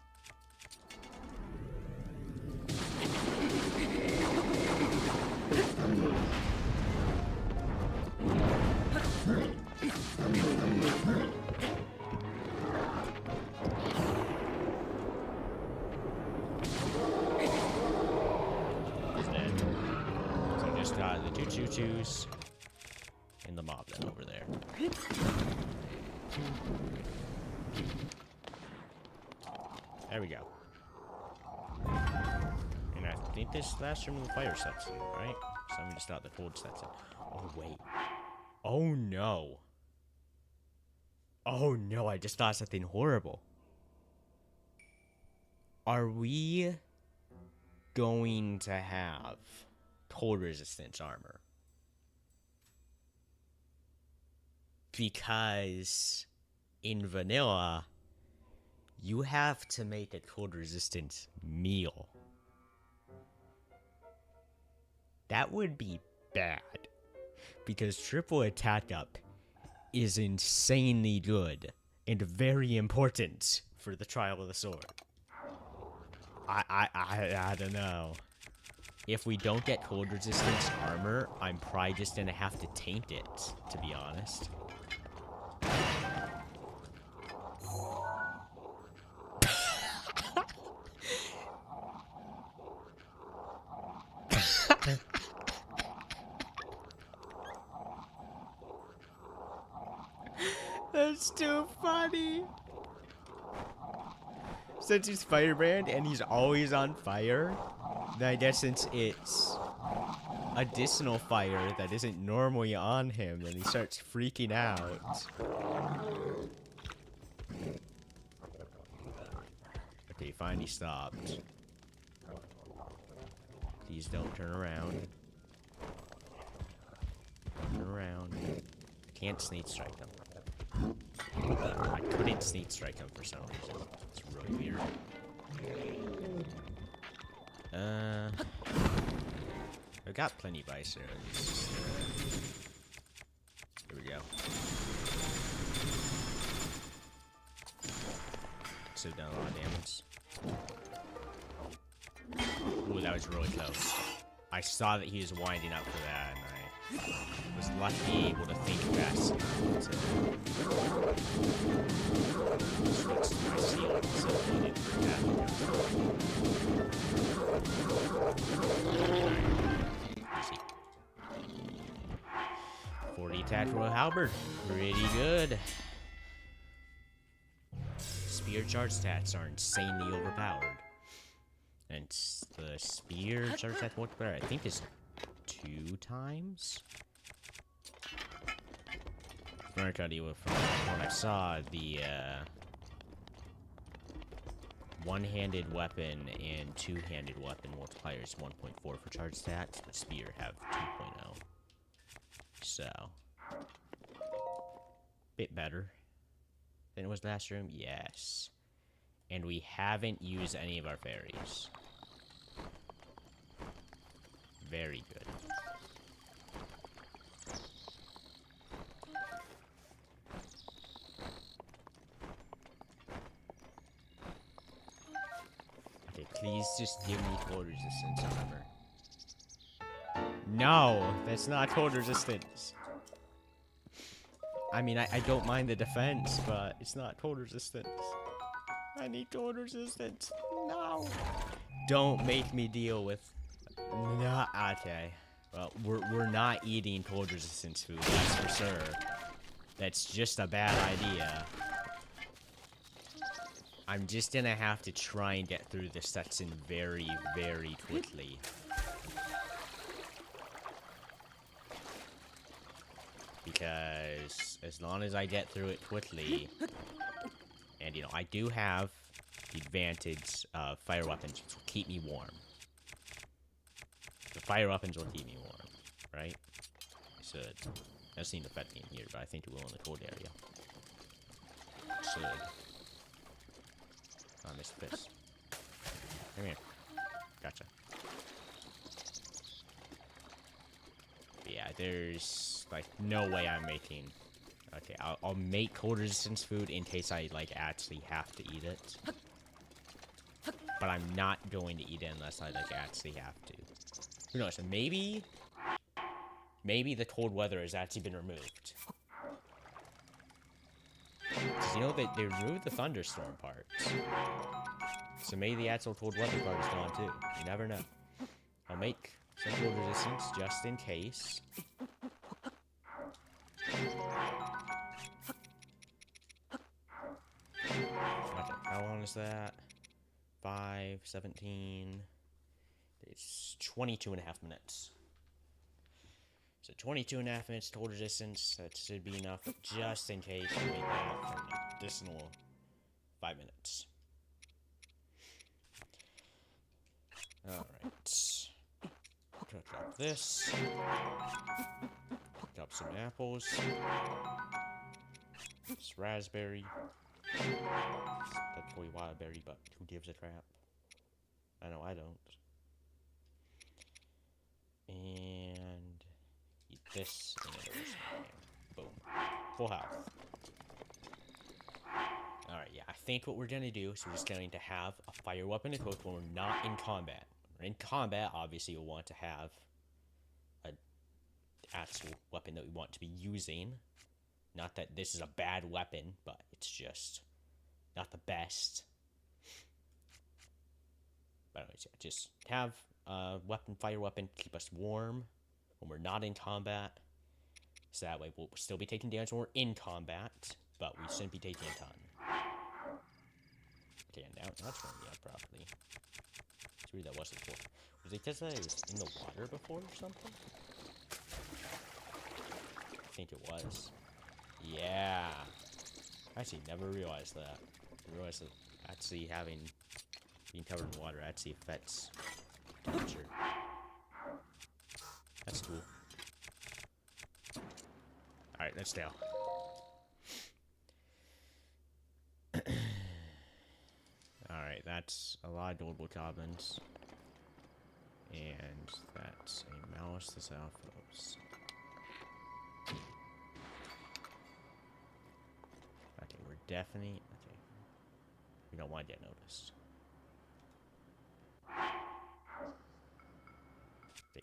The two choo-choos and the mob then over there. There we go. And I think this last room of the fire sets in, right? So I'm just not the cold sets in. Oh, wait. Oh, no. Oh, no, I just thought something horrible. Are we going to have cold resistance armor? Because in vanilla, you have to make a cold resistance meal. That would be bad, because triple attack up is insanely good and very important for the Trial of the Sword. I don't know. If we don't get cold resistance armor, I'm probably just gonna have to taint it, to be honest. That's too funny. Since he's firebrand and he's always on fire, then I guess since it's additional fire that isn't normally on him, then he starts freaking out. Okay, finally stopped. Please don't turn around. Turn around. Can't sneak strike them. I couldn't sneak strike them for some reason. It's really weird. I've got plenty of ice arrows. Here we go. So done a lot of damage. Ooh, that was really close. I saw that he was winding up for that, and I was lucky able to think fast enough to switch to my shield so he didn't attack me. Easy. 40 tactical halberd. Pretty good. Spear charge stats are insanely overpowered. And the spear charge stat multiplier, I think, is 2 times? From what I saw, the one-handed weapon and two-handed weapon multiplier is 1.4 for charge stats, but spear have 2.0. So, bit better than it was last room, yes. And we haven't used any of our fairies. Very good. Okay, please just give me cold resistance armor. No, that's not cold resistance. I mean, I don't mind the defense, but it's not cold resistance. I need cold resistance. No. Don't make me deal with... No, okay. Well, we're not eating cold resistance food, that's for sure. That's just a bad idea. I'm just gonna have to try and get through this section very, very quickly. Because as long as I get through it quickly, and you know, I do have the advantage of fire weapons, which will keep me warm. The fire weapons will keep me warm, right? So I've seen the affect me in here, but I think it will in the cold area. Should. Oh, I missed this. Come here. Gotcha. But yeah, there's like no way I'm making. Okay, I'll make cold resistance food in case I like actually have to eat it. But I'm not going to eat it unless I like actually have to. Who knows? Maybe the cold weather has actually been removed. Cause you know they removed the thunderstorm part. So maybe the actual cold weather part is gone too. You never know. I'll make some cold resistance just in case. Okay, how long is that? 5, 17. It's 22 and a half minutes. So 22 and a half minutes cold resistance. That should be enough just in case we make that for an additional 5 minutes. Alright. Drop this. Drop some apples. This raspberry. That's probably wild berry, but who gives a crap? I know I don't. And eat this and then boom. Full health. Alright, yeah, I think what we're gonna do is we're just going to have a fire weapon equipped when we're not in combat. When we're in combat, obviously we'll want to have an actual weapon that we want to be using. Not that this is a bad weapon, but it's just not the best. But anyways, yeah, just have a fire weapon to keep us warm when we're not in combat. So that way we'll still be taking damage when we're in combat, but we shouldn't be taking a ton. Okay, now that's running up properly. It's weird that wasn't before. Was it because I was in the water before or something? I think it was. Yeah. I actually never realized that. I realized that actually having Being covered in water actually affects temperature. That's cool. Alright, let's go. Alright, that's a lot of adorable goblins. And that's a mouse that's outpost. Okay, we're definitely... Okay. We don't want to get noticed.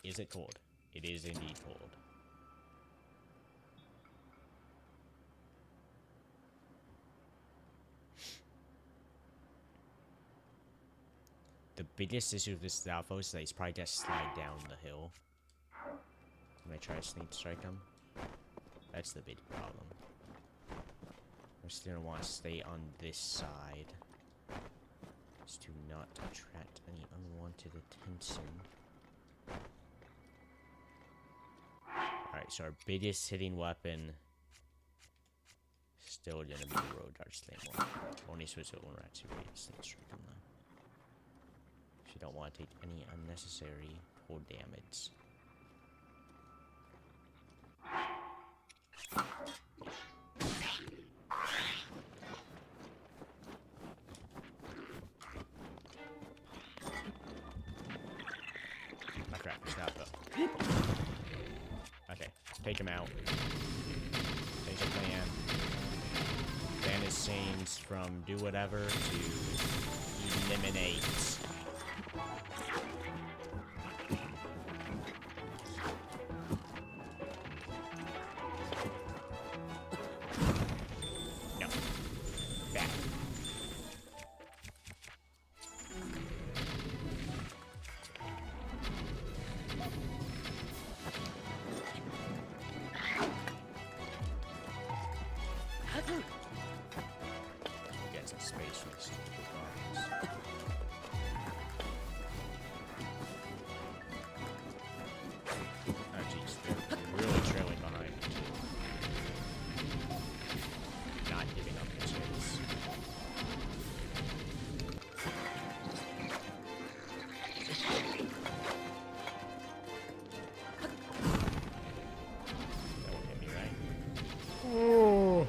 Is it cold? It is indeed cold. The biggest issue with this outpost is that he's probably just slide down the hill. When I try to sneak strike him. That's the big problem. I'm still gonna want to stay on this side. Just to not attract any unwanted attention. Alright, so our biggest hitting weapon still gonna be the road dart slam one. Only switch it when we're actually ready to sneak strike him though. You don't want to take any unnecessary cold damage. Oh crap, he's not though. Okay, take him out. Change the plan. Ban his chains from do whatever to eliminate. Get some space for this stupid box. Oh jeez, they're really trailing behind. Not giving up the chase. That won't hit me, right? Oh!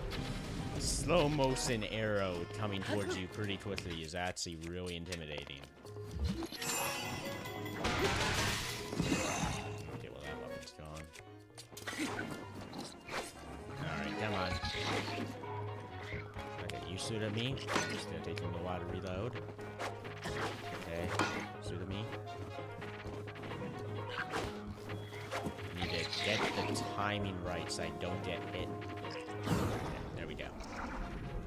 Slow motion arrow coming towards you pretty quickly is actually really intimidating. Okay, well that weapon's gone. Alright, come on. Okay, you shoot at me. It's gonna take him a while to reload. Okay, shoot at me. Need to get the timing right so I don't get hit. There we go.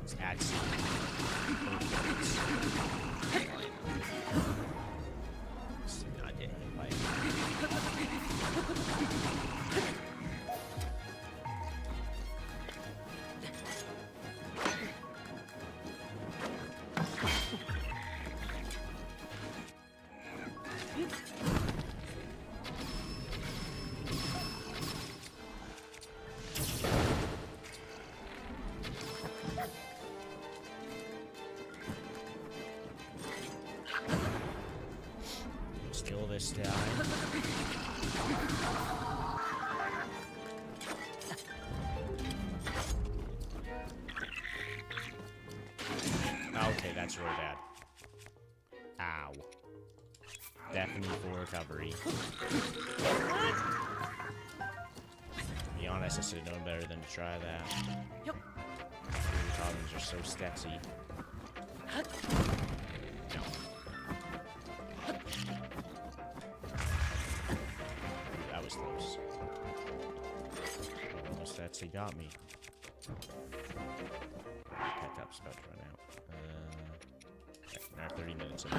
It's actually perfect. Let's not get hit by it. Kill this guy. Okay, that's really bad. Ow. Definitely full recovery. To be honest, I should have known better than to try that. Yep. The problems are so sketchy. No. That was close. Almost actually got me. Catch up's about to run out. Now 30 minutes in.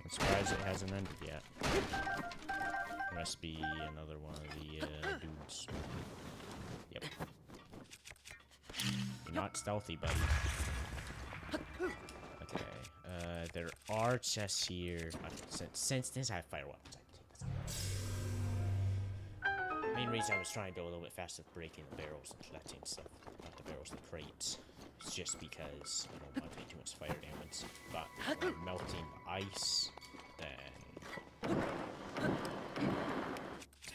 I'm surprised it hasn't ended yet. Must be another one of the dudes. Yep. You're not stealthy, buddy. Okay. There are chests here. Since I have fire weapons, I can take this out. Main reason I was trying to go a little bit faster breaking the barrels and collecting stuff. Not the barrels, the crates. It's just because I don't want to take too much fire damage. But when I'm melting ice, then you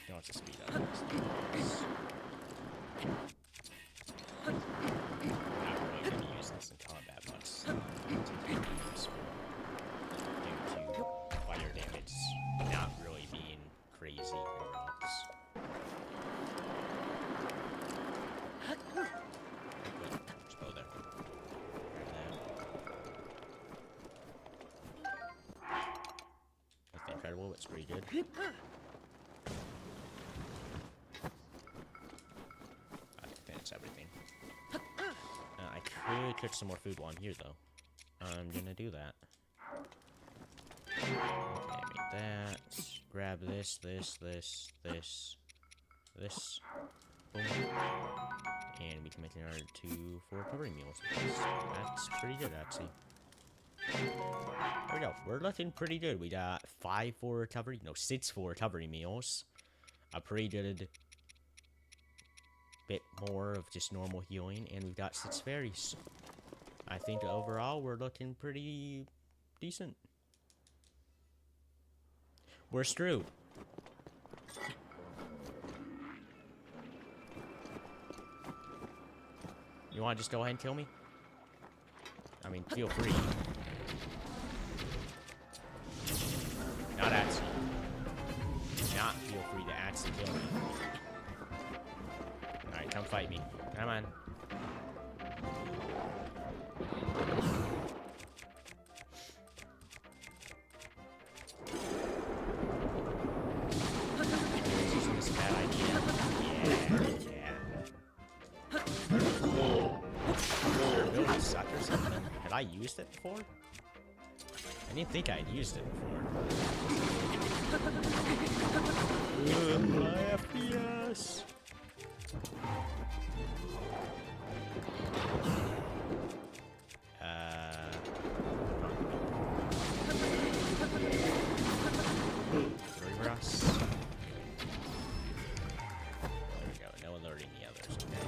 don't have to speed up. Not really going to use this in combat much. Due to fire damage not really being crazy in rocks. Just go there. That's incredible, it's pretty good. I think that's everything. I could cook some more food while I'm here, though. I'm gonna do that. Okay, make that. Grab this. Boom. And we can make another 2 for recovery meals. That's pretty good, actually. There we go. We're looking pretty good. We got 6 for recovery meals. A pretty good bit more of just normal healing, and we've got 6 fairies. I think overall we're looking pretty decent. We're screwed. You want to just go ahead and kill me? I mean, feel free. Not actually. Not feel free to actually kill me. Alright, come fight me. Come on. Isn't this a bad idea? Yeah. Really suck or something? Had I used it before? I didn't think I'd used it before. My FPS. Reverse. There we go. No alerting the others. Okay.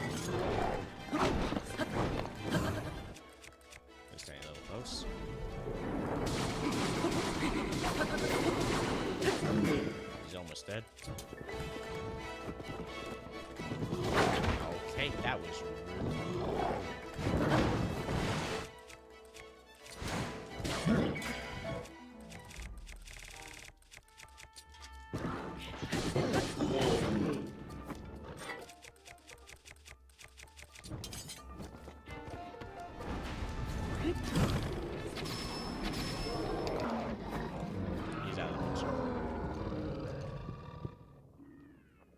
Let's stay a little close. He's almost dead. Okay, that was rude. He's out of the picture.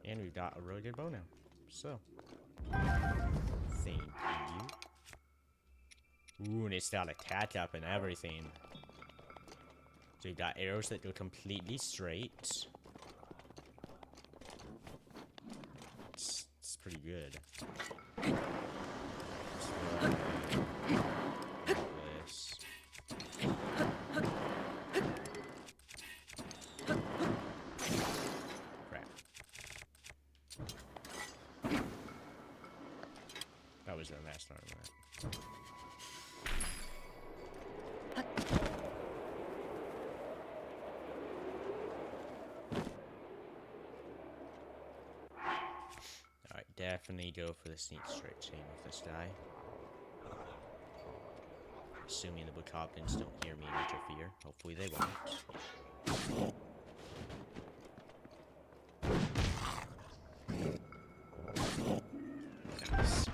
And we've got a really good bow now. So, thank you. Ooh, and it's got a catch up and everything. So you've got arrows that go completely straight. It's pretty good. This. Crap. That was their master armor. Alright, definitely go for the sneak straight chain with this guy. Assuming the Bukopins don't hear me and interfere. Hopefully they won't. Nice.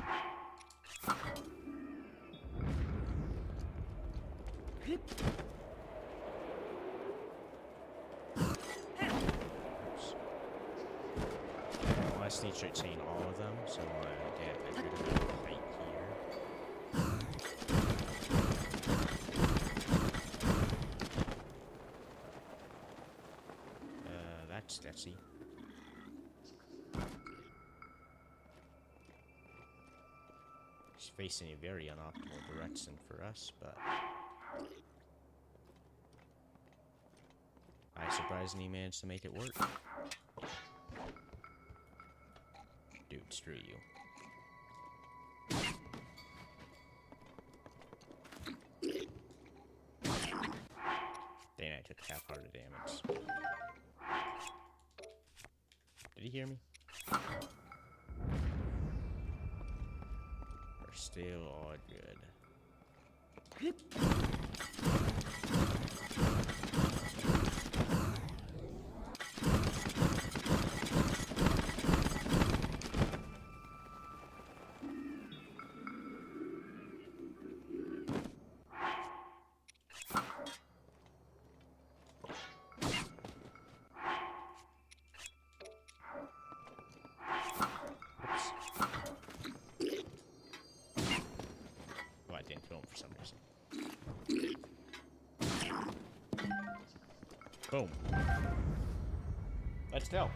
I sneak straight chain all of them, so get a good amount of height here. That's sketchy. facing a very unoptimal direction for us, but I surprisingly managed to make it work. Dude, screw you. Dang, I took half part of the damage. Did he hear me? We're still all good. Boom. Let's go.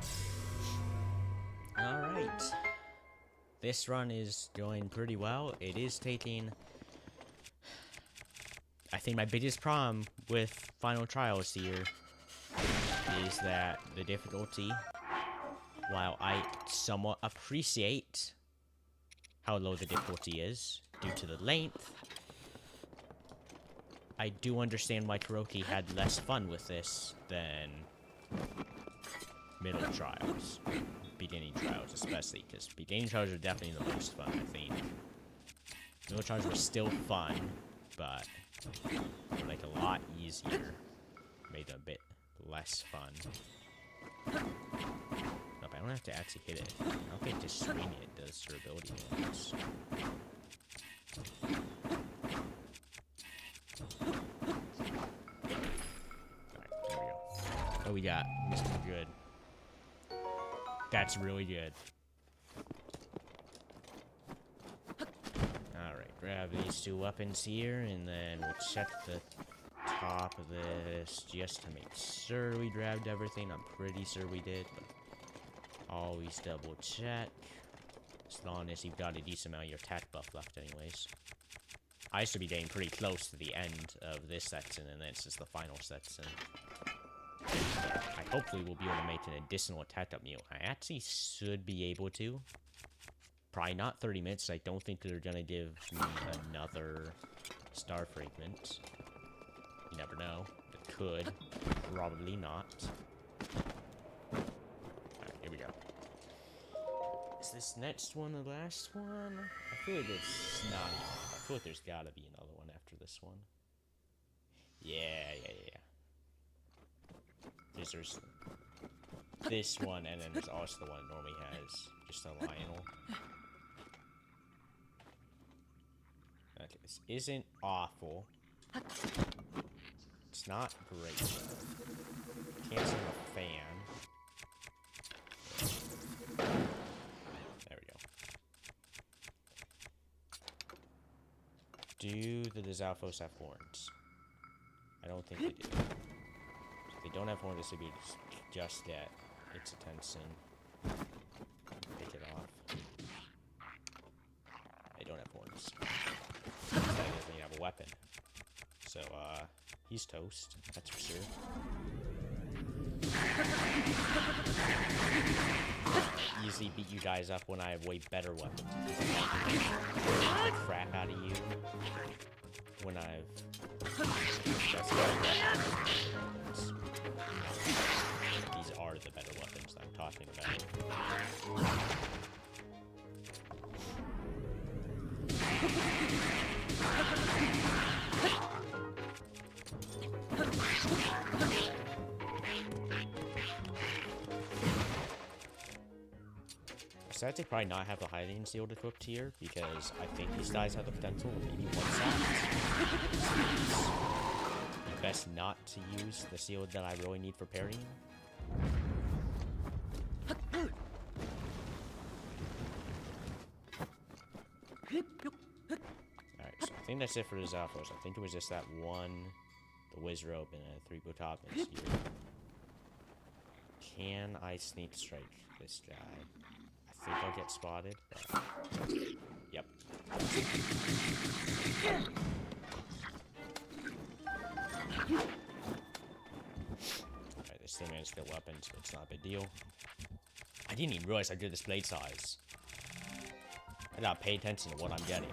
Alright. This run is going pretty well. It is taking... I think my biggest problem with Final Trials here is that the difficulty, while I somewhat appreciate how low the difficulty is due to the length, I do understand why Kuroki had less fun with this than middle trials. Beginning trials especially, because beginning trials are definitely the most fun, I think. Middle trials were still fun, but like a lot easier. Made them a bit less fun. Nope, I don't have to actually hit it. I don't think just swinging it does durability bonus. What we got? This is good. That's really good. Alright, grab these two weapons here, and then we'll check the top of this just to make sure we grabbed everything. I'm pretty sure we did, but always double check. As long as you've got a decent amount of your attack buff left anyways. I should be getting pretty close to the end of this section, and then it's just the final section. I hopefully will be able to make an additional attack up meal. I actually should be able to. Probably not 30 minutes. I don't think they're gonna give me another star fragment. You never know. It could. Probably not. Alright, here we go. Is this next one the last one? I feel like it's not. I feel like there's gotta be another one after this one. Yeah. There's this one, and then there's also the one that normally has just a Lionel. Okay, this isn't awful. It's not great. Cancel the fan. There we go. Do the Dizalfos have horns? I don't think they do. If they don't have horns, this would be just at its attention. Take it off. They don't have horns. That doesn't even have a weapon. So, he's toast. That's for sure. Easily beat you guys up when I have way better weapons. The crap out of you when I've these are the better weapons I'm talking about. I sad to probably not have the hiding shield equipped here, because I think these guys have the potential to maybe one-shot. Best not to use the shield that I really need for parrying. Alright, so I think that's it for the Zalfos. I think it was just that one, the Wiz Rope, and a 3 Botopins here. Can I sneak strike this guy? I think I'll get spotted, but... Yep. Alright, they still managed to get weapons, but it's not a big deal. I didn't even realize I did this blade size. I gotta pay attention to what I'm getting.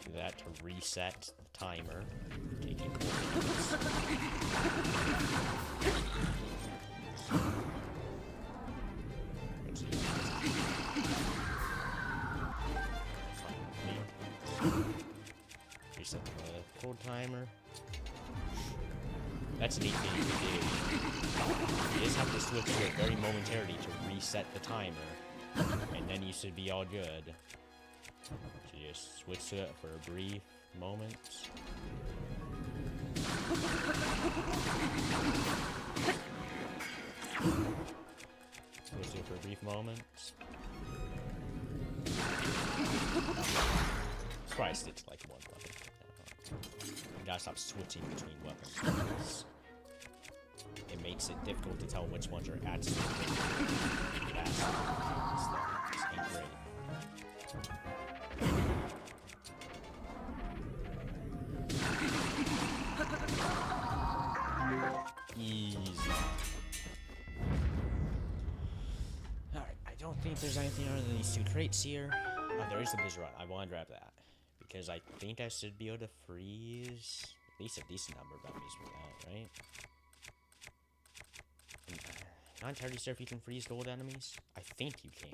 Do that to reset the timer. Taking 4 minutes. Reset the cold timer. That's a neat thing to do. You just have to switch to it very momentarily to reset the timer, and then you should be all good. So you just switch to it for a brief moment. Switch to it for a brief moment. Christ, it's like one weapon. You gotta stop switching between weapons. It makes it difficult to tell which ones are actually fast. This ain't great. Easy. Alright, I don't think there's anything other than these 2 crates here. Oh, there is the Blizzard Rod. I want to grab that. Because I think I should be able to freeze at least a decent number of enemies with that, right? Not entirely sure if you can freeze gold enemies. I think you can.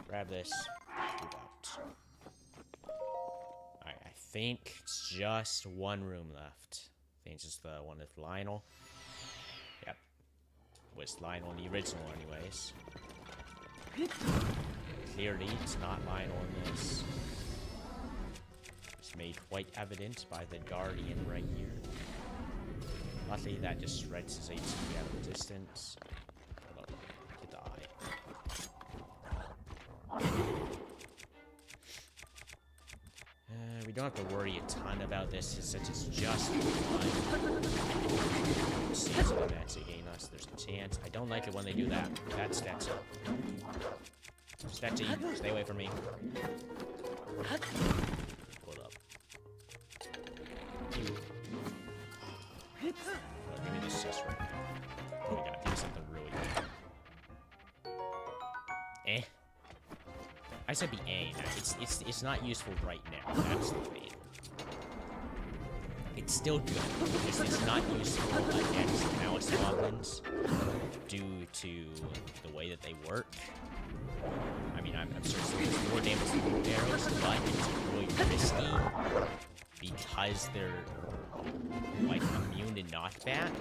Grab this. Move out. Alright, I think it's just one room left. I think it's just the one with Lionel. Yep. Was Lionel in the original anyways. Clearly, it's not Lionel in this. It's made quite evident by the Guardian right here. Luckily, that just shreds his HP out of the distance. Hold on, get the eye. We don't have to worry a ton about this since it's just one. Seems like that's again us. There's a chance. I don't like it when they do that. That's sketchy. Sketchy. Stay away from me. Hold up. Oh, give me this just right now. Oh, we gotta do something really good. Eh. I said be A. It's not useful right now. That's the thing. It's still good. It's not useful against mouse goblins due to the way that they work. I mean, I'm sure it's more damage than wound arrows, but it's really risky because they're like immune to knockback.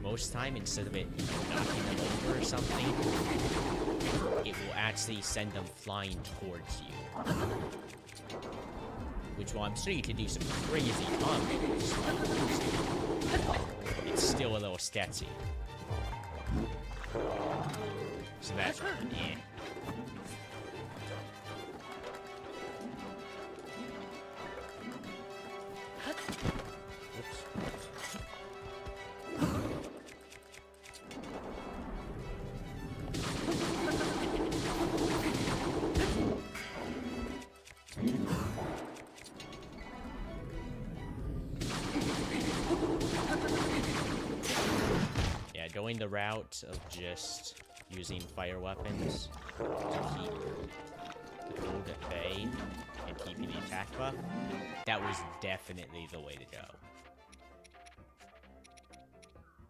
Most time, instead of it knocking them over or something, it will actually send them flying towards you. Which, while I'm sure you can do some crazy combos, it's still a little sketchy. So that's right. Yeah. Going the route of just using fire weapons to keep the gold at bay and keeping the attack buff, that was definitely the way to go.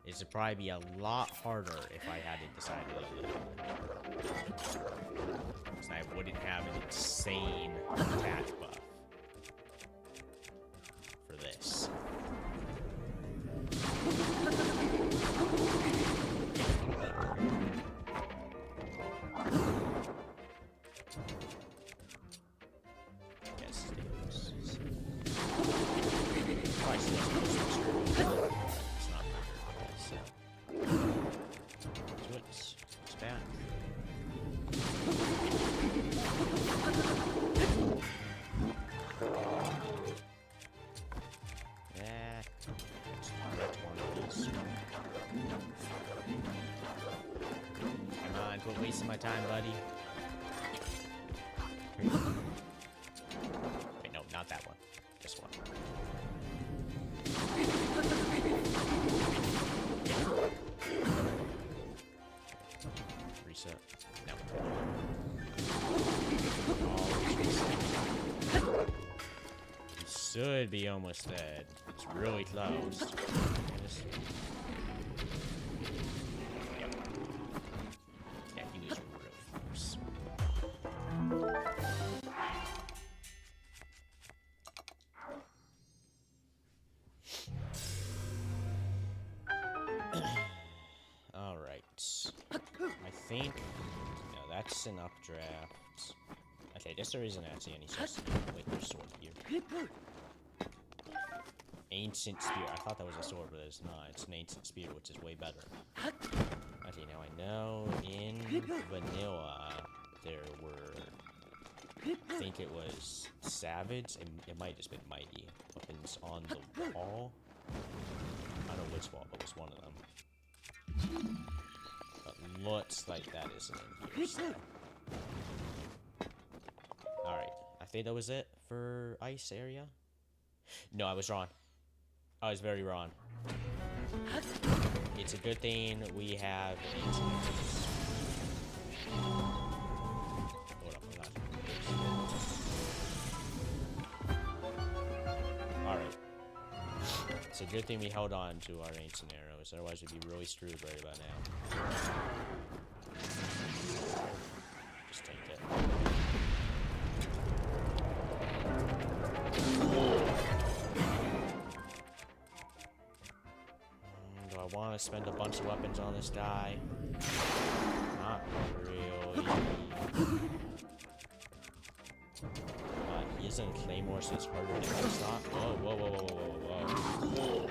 It would probably be a lot harder if I hadn't decided to do that. Because I wouldn't have an insane attack buff for this. Yes, time, buddy. Wait, no, not that one. This one. Reset. No. He should be almost dead. It's really close. Just... Yep. Yeah, he was really close. Alright. I think... No, that's an updraft. Okay, I guess there isn't actually any such like their sword here. Ancient spear. I thought that was a sword, but it's not. It's an ancient spear, which is way better. Okay, now I know in vanilla there were... I think it was savage, and it might have just been mighty weapons on the wall. I don't know which wall, but it was one of them. But looks like that isn't in here, so... Alright, I think that was it for ice area. No, I was wrong. I was very wrong. It's a good thing we have... Hold up, alright. It's a good thing we held on to our ancient arrows, otherwise we'd be really screwed right about now. Just take it. Do I want to spend a bunch of weapons on this guy? Not really. He isn't a claymore, so it's harder to get stop. Whoa, whoa, whoa, whoa, whoa, whoa.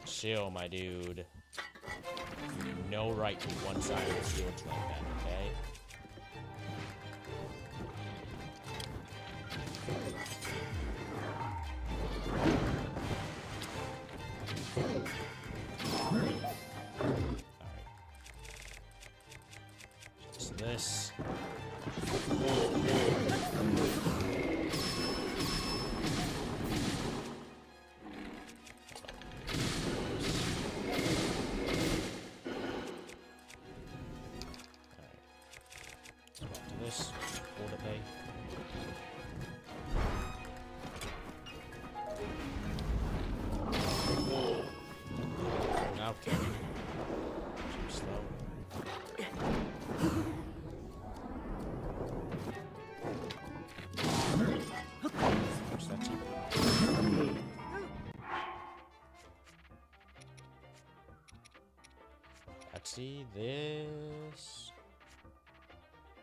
Chill, my dude. No right to one side of the field like that, okay? This. Okay. Too slow. Let's see this.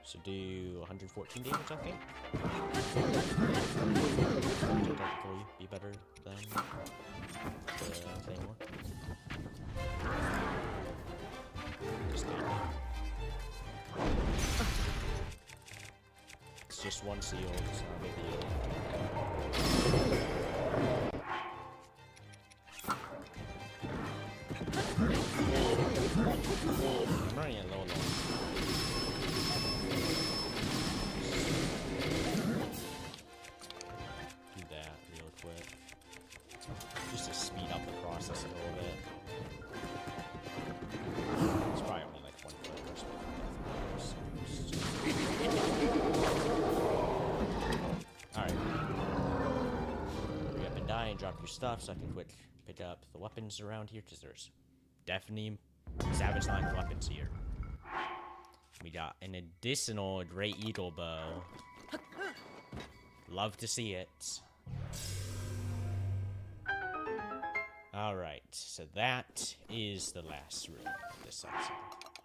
So do 114 damage, I think. Technically be better than the Claymore. It's just one seal, it's not a big deal. I'm running a low. Do that real quick. Just to speed up the process a little bit. It's probably only like 1 foot. Alright. Hurry up and die and drop your stuff so I can quick pick up the weapons around here, because there's definitely savage line weapons here. We got an additional Great Eagle bow. Love to see it. Alright, so that is the last room of this section.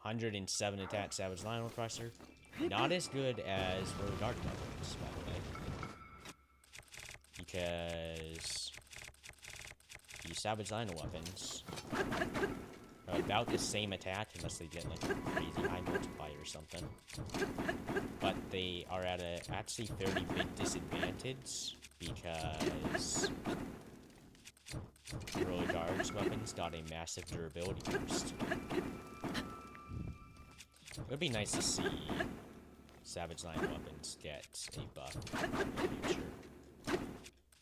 107 attack Savage Lionel Crusher. Not as good as Royal Guard weapons, by the way. Because the Savage Lionel weapons are about the same attack, unless they get like a crazy high multiplier or something. But they are at a actually fairly big disadvantage, because Royal Guard's weapons got a massive durability boost. It'd be nice to see Savage Line weapons get a buff in the future.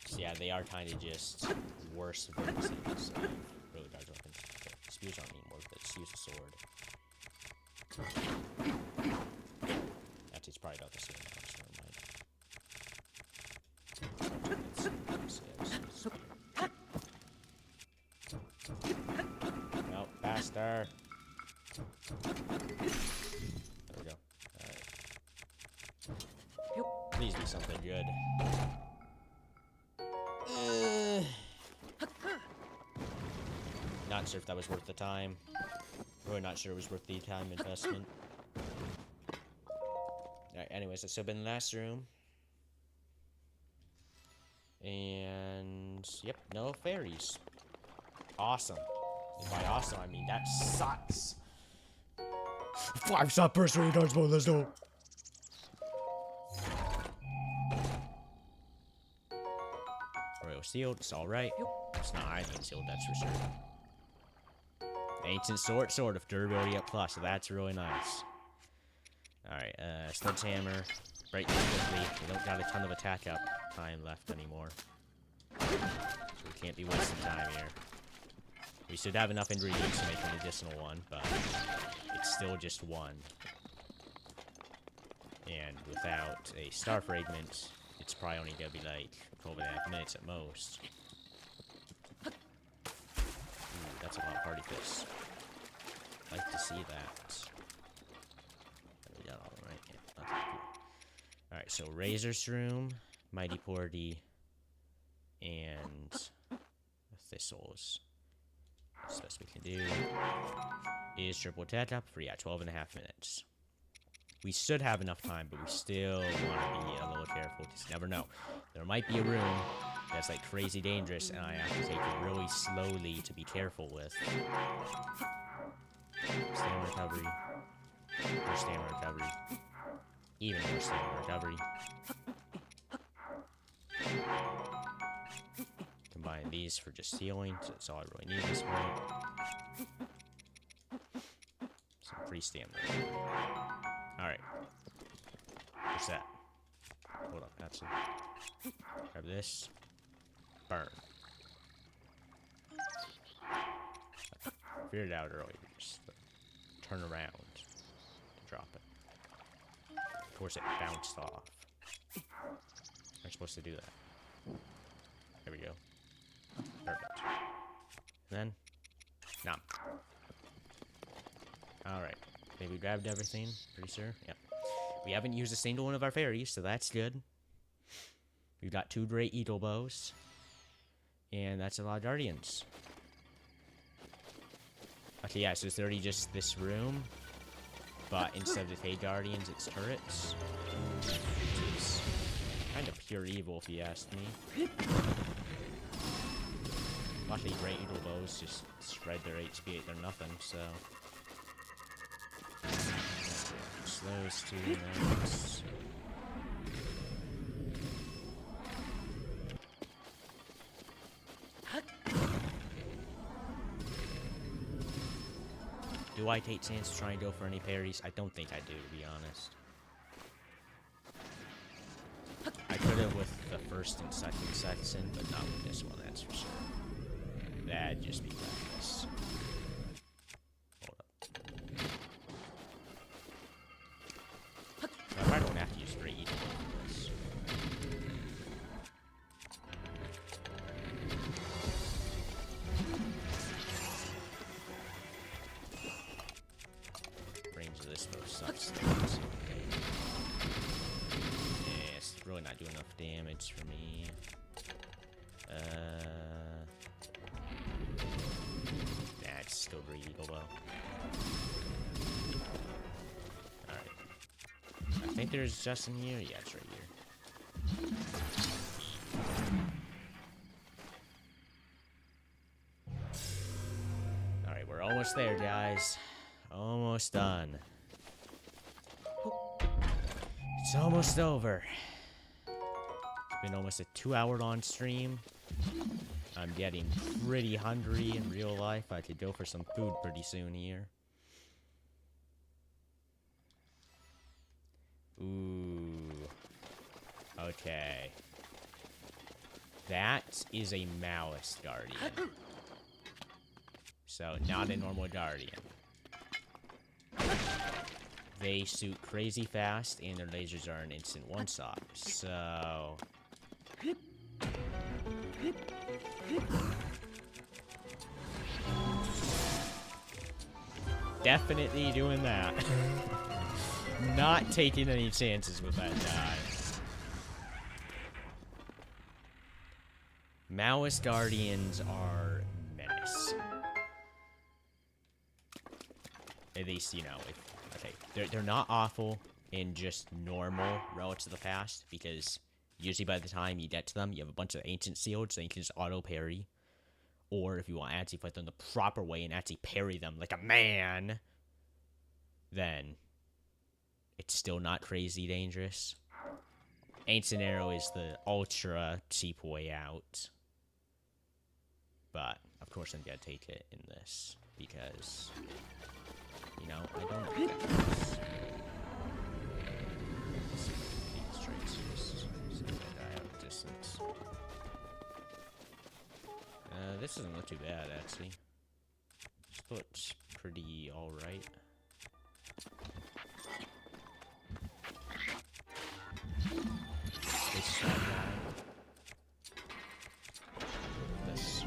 So yeah, they are kind of just worse versions of really large weapons. Okay, spears aren't even worth it. Just use a sword. Actually, it's probably about the same amount, so never mind. No, faster. There we go. Alright. Please be something good. Not sure if that was worth the time. Really not sure it was worth the time investment. Alright, anyways, let's open the last room. And yep, no fairies. Awesome. And by awesome, I mean that sucks. 5-shot burst when you dodge mode, let's go. Royal Shield, it's alright. It's not Iron Shield, that's for sure. Ancient sword of durability up plus, so that's really nice. Alright, Sledgehammer. Break this quickly. We don't got a ton of attack up time left anymore. So we can't be wasting time here. We should have enough ingredients to make an additional one, but it's still just one. And without a star fragment, it's probably only gonna be like 12.5 minutes at most. Ooh, that's a lot of party fists. Like to see that. We got all right. Yeah, okay, cool. Alright, so Razor's Room, Mighty Porty, and Thistles. That's the best we can do. Is triple attack up for 12.5 minutes. We should have enough time, but we still want to be a little careful because you never know. There might be a room that's like crazy dangerous, and I have to take it really slowly to be careful with. Stamina recovery. More stamina recovery. Even more stamina recovery. Combine these for just healing, so that's all I really need at this point. Some free stamina. Alright. What's that? Hold on, actually. Grab this. Burn. I figured it out earlier. Just turn around to drop it. Of course, it bounced off. I'm supposed to do that. There we go. Perfect. And then, nom. Alright. I think we grabbed everything, pretty sure. Yep. We haven't used a single one of our fairies, so that's good. We've got 2 great Eagle Bows. And that's a lot of Guardians. Okay, yeah, so it's already just this room. But instead of the Fade Guardians, it's turrets. Which is kind of pure evil, if you ask me. Luckily, great Eagle Bows just spread their HP, they're nothing, so... Those 2 next. Do I take chance to try and go for any parries? I don't think I do, to be honest. I could have with the first and second section, but not with this one, that's for sure. That'd just be practice. I probably don't have to use great Eagle for this. Range of this bow sucks. Yeah, it's really not doing enough damage for me. Nah, it's still great Eagle Bow. I think there's just in here. Yeah, it's right here. Alright, we're almost there, guys. Almost done. It's almost over. It's been almost a 2-hour long stream. I'm getting pretty hungry in real life. I could go for some food pretty soon here. Okay. That is a Maoist Guardian. So, not a normal Guardian. They shoot crazy fast, and their lasers are an instant one-shot. So... definitely doing that. Not taking any chances with that guy. Maoist Guardians are menace. At least, you know, okay, they're not awful in just normal relative to the past, because usually by the time you get to them, you have a bunch of ancient seals, so you can just auto parry. Or if you want to actually fight them the proper way and actually parry them like a man, then it's still not crazy dangerous. Ancient Arrow is the ultra cheap way out. But, of course, I'm going to take it in this, because, you know, I don't know what that is. These traits just set that guy out of distance. This doesn't look too bad, actually. This looks pretty alright. This shot guy. This.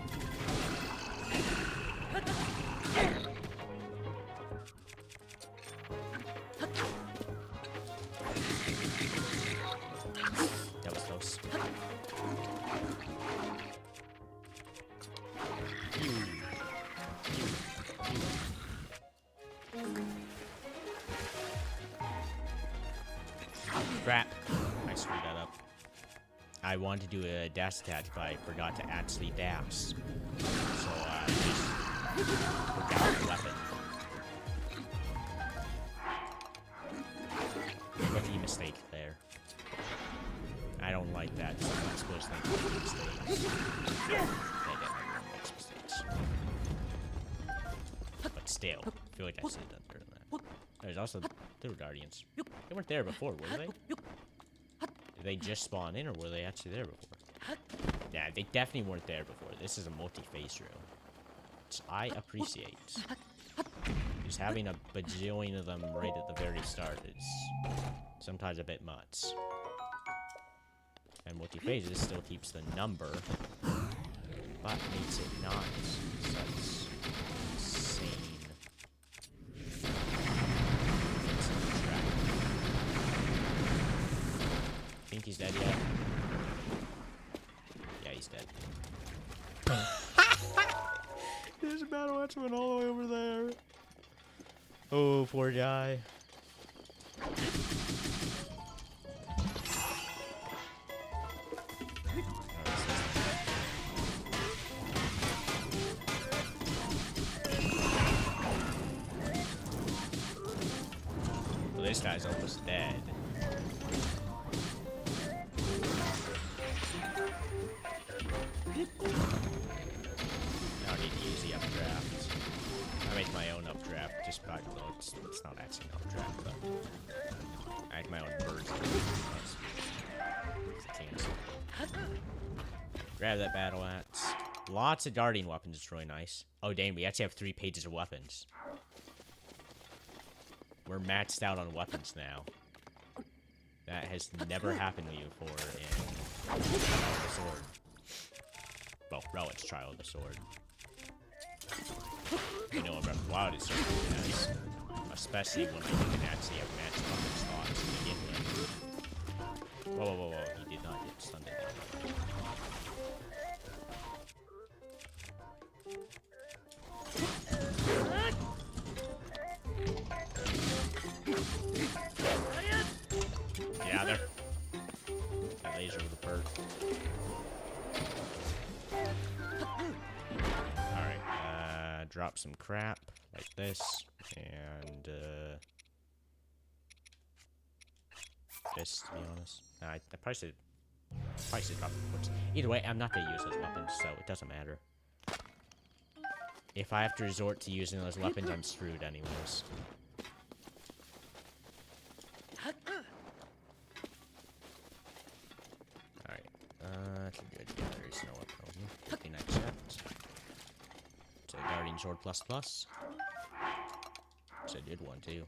That was close. Crap. I screwed that up. I wanted to do a dash attack, but I forgot to actually dash. So, just forgot the weapon. Rookie mistake there. I don't like that. So I'm not supposed to make mistakes. They get makes mistakes. But still, I feel like I should have done better than that. There's also the Guardians. They weren't there before, were they? Did they just spawn in, or were they actually there before? Yeah, they definitely weren't there before. This is a multi-phase room, which I appreciate. Just having a bajillion of them right at the very start is sometimes a bit much. And multi-phases still keeps the number, but makes it not such insane. Think he's dead yet? Yeah, he's dead. There's a battle axe went all the way over there. Oh, poor guy. Well, this guy's almost dead. Now I need to use the updraft. I made my own updraft, just by the it's not actually an updraft, but I had my own birds. Cancel. Grab that battle axe. Lots of guardian weapons, it's really nice. Oh dang, we actually have 3 pages of weapons. We're maxed out on weapons now. That has never happened to me before in Trial of the Sword. Well, Relic's Trial of the Sword. You know, Breath of the Wild is certainly nice. Especially when I can actually have matched weapon slots to begin with. Whoa, whoa, whoa, whoa. He did not get stunned down. Yeah, there. That laser with a bird. Alright, drop some crap like this, and this, to be honest. I probably should drop the quartz. Either way, I'm not gonna use those weapons, so it doesn't matter. If I have to resort to using those weapons, I'm screwed anyways. Sword plus plus. So I did one too.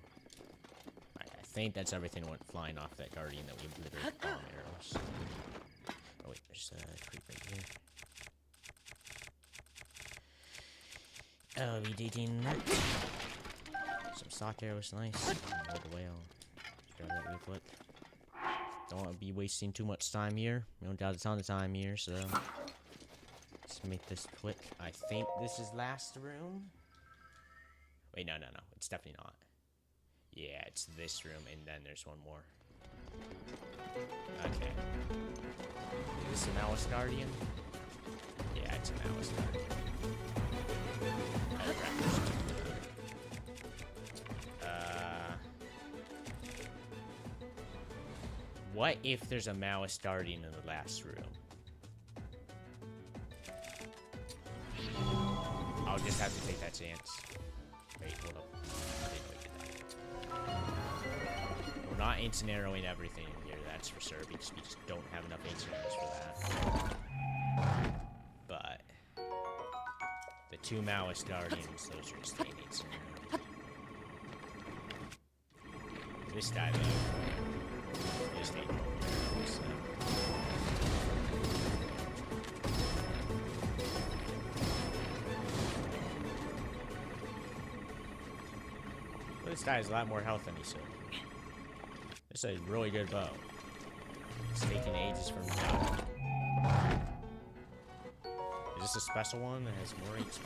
I think that's everything that went flying off that guardian that we obliterated with bomb arrows. Oh wait, there's a creep right here. Oh, we digging some sock arrows, nice. All the whale. Grab that real quick. Don't want to be wasting too much time here. We don't got a ton of time here, so let's make this quick. I think this is last room. Wait, no. It's definitely not. Yeah, it's this room, and then there's one more. Okay. Is this a Mouse Guardian? Yeah, it's a Mouse Guardian. Oh, crap. What if there's a Mouse Guardian in the last room? I'll just have to take that chance. Wait, hold up. We're not ancient arrowing everything in here, that's for sure, because we just don't have enough ancient arrows for that. But the two Maoist Guardians, those are just staying ancient arrows. This guy, though, is staying arrows, so. This guy has a lot more health than he should. This is a really good bow. It's taking ages for him to die. Is this a special one that has more HP?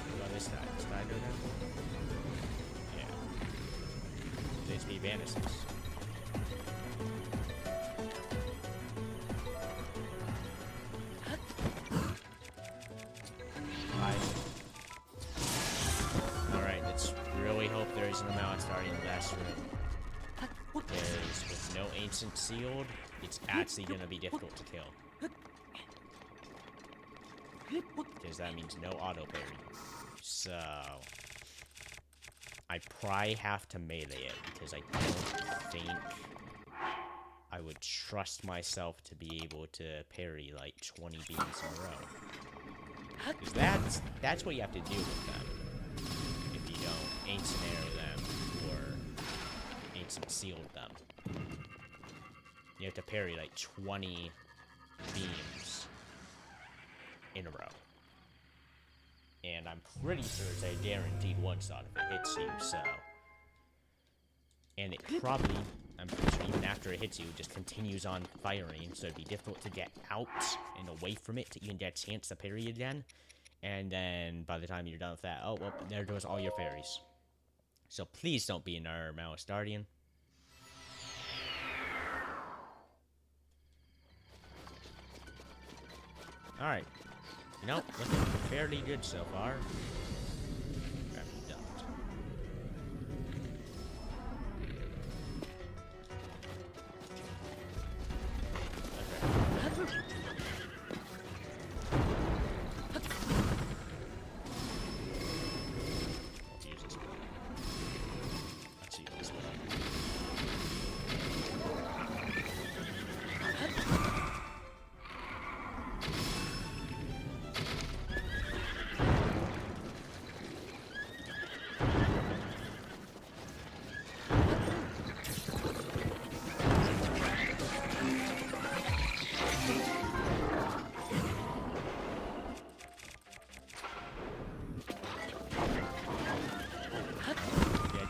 What about this guy? Does this guy go down? Yeah. His HP vanishes. In the Mouse Guardian in the last room. Because with no ancient sealed, it's actually going to be difficult to kill. Because that means no auto parry. So I probably have to melee it because I don't think I would trust myself to be able to parry like 20 beams in a row. Because that's what you have to do with them. If you don't ancient arrow them or ancient sealed them. You have to parry like 20 beams in a row. And I'm pretty sure it's a guaranteed one-shot if it hits you, so. And it probably, I'm pretty sure even after it hits you, it just continues on firing, so it'd be difficult to get out and away from it to even get a chance to parry again. And then by the time you're done with that, oh, well, there goes all your fairies. So please don't be in our Mouse Guardian. Alright. You know, looking fairly good so far. Grab me dumped. Okay.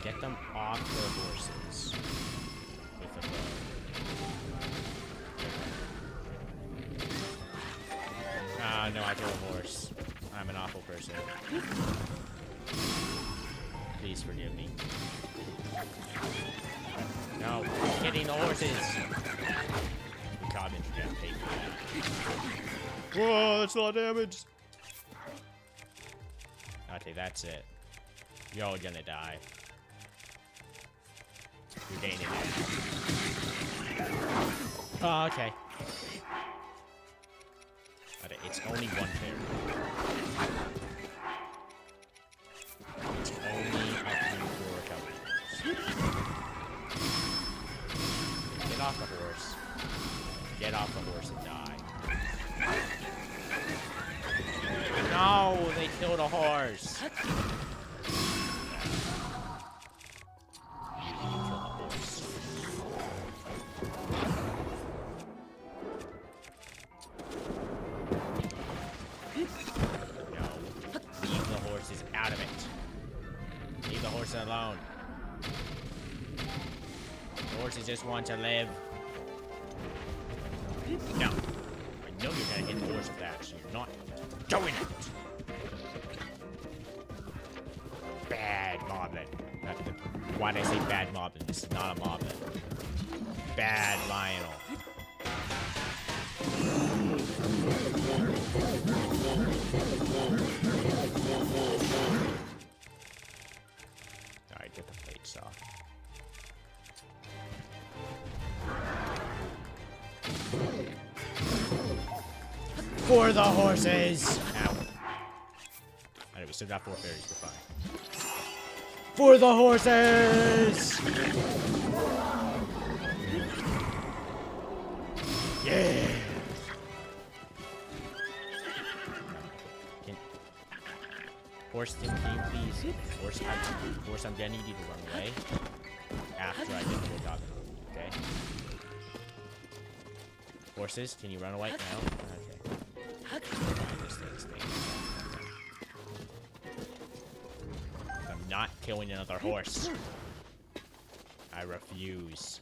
Get them off their horses with a bow. Ah, no, I killed a horse. I'm an awful person. Please forgive me. No, hitting the horses! God, you got paid for that. Whoa, that's a lot of damage! Okay, that's it. You're all gonna die. You're gaining it. Oh, okay. Okay, it's only one fairy. It's only a 4 recovery. Get off the horse. off the horse and die. No, they killed a horse. You killed the horse. No, leave the horses out of it. Leave the horse alone. The horses just want to live. No. I know you're gonna hit the horse with that, so you're not doing it. Bad moblin. Why'd I say bad moblin? This is not a moblin. Bad Lionel. Alright, get the plates off. For the horses! Ow. Alright, we still got 4 fairies, we're fine. For the horses! Yeah! Horse, can you please? Horse, I'm gonna need you to run away. After I get to the dog. Okay? Horses, can you run away now? Okay. I'm not killing another horse. I refuse.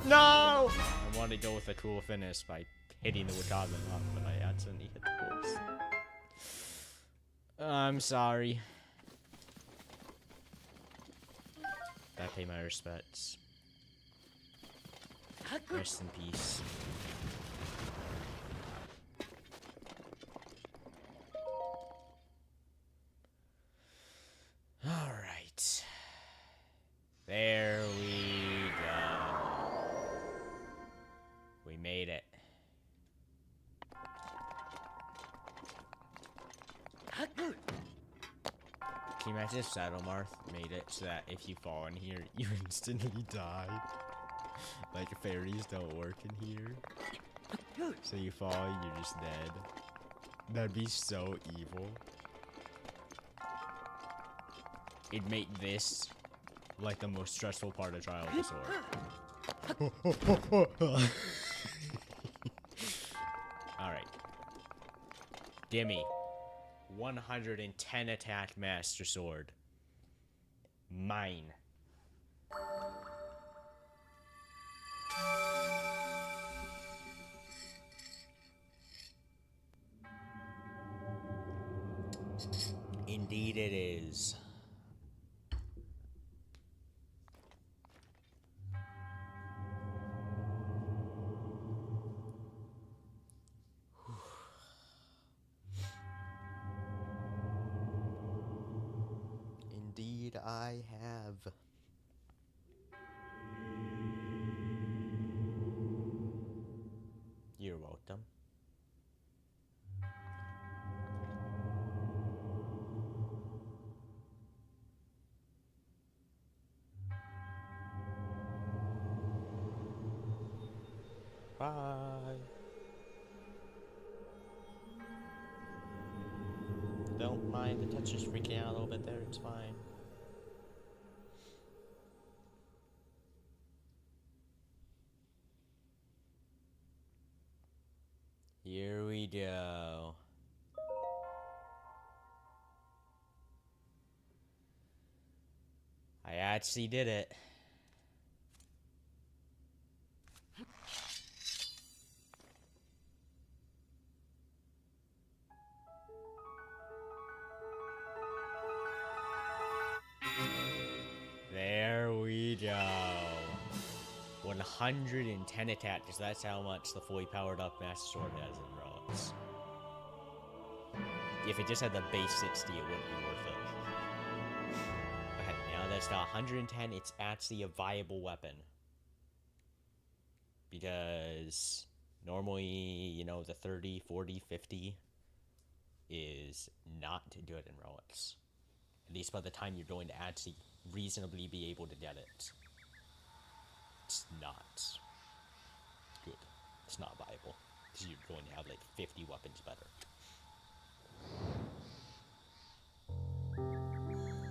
No! I wanted to go with a cool finish by hitting the Goblin off, but I accidentally hit the horse. I'm sorry. I pay my respects. Rest in peace. Alright. There we go. We made it. Can you imagine if Saddlemarth made it so that if you fall in here, you instantly die? Like, fairies don't work in here. So you fall, you're just dead. That'd be so evil. It'd make this, like, the most stressful part of Trial of the Sword. Alright. Gimme. 110 attack Master Sword. Mine. Indeed it is. Indeed I have. You're welcome. Bye. Don't mind, the touch is freaking out a little bit there, it's fine. Here we go. I actually did it. There we go. 110 attack, because that's how much the fully powered up Master Sword has in relics. If it just had the base 60, it wouldn't be worth it. Okay, now that's to 110, it's actually a viable weapon. Because normally, you know, the 30, 40, 50 is not good in relics. At least by the time you're going to actually reasonably be able to get it. It's not good. It's not viable. Because you're going to have like 50 weapons better.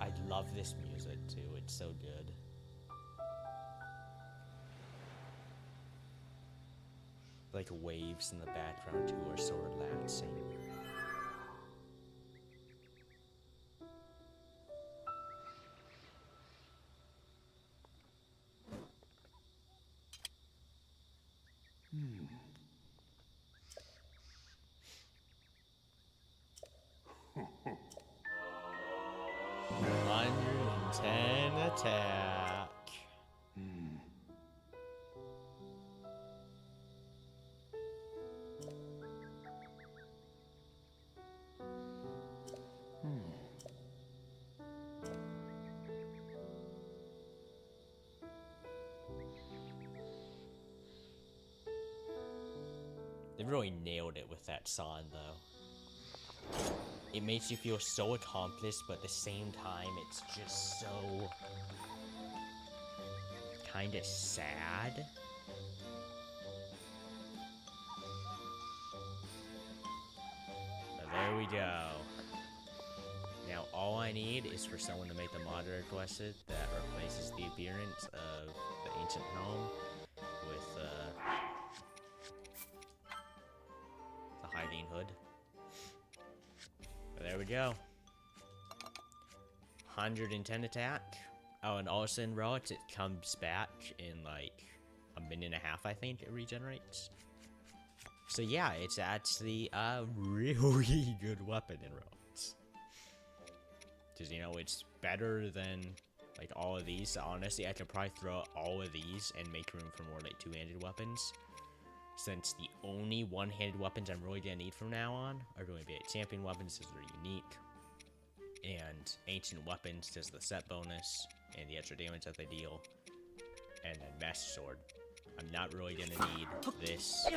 I love this music too. It's so good. Like waves in the background too are so relaxing. Attack. They really nailed it with that song, though. It makes you feel so accomplished, but at the same time, it's just so kind of sad. But there we go. Now all I need is for someone to make the mod requested that replaces the appearance of the ancient home with the hiding hood. But there we go. 110 attack. Oh, and also in relics, it comes back in like a minute and a half, I think it regenerates. So yeah, it's actually a really good weapon in relics. Because, you know, it's better than like all of these. Honestly, I could probably throw out all of these and make room for more like two-handed weapons. Since the only one-handed weapons I'm really gonna need from now on are going to be champion weapons because they're unique, and ancient weapons because the set bonus and the extra damage that they deal, and then Master Sword. I'm not really gonna need this,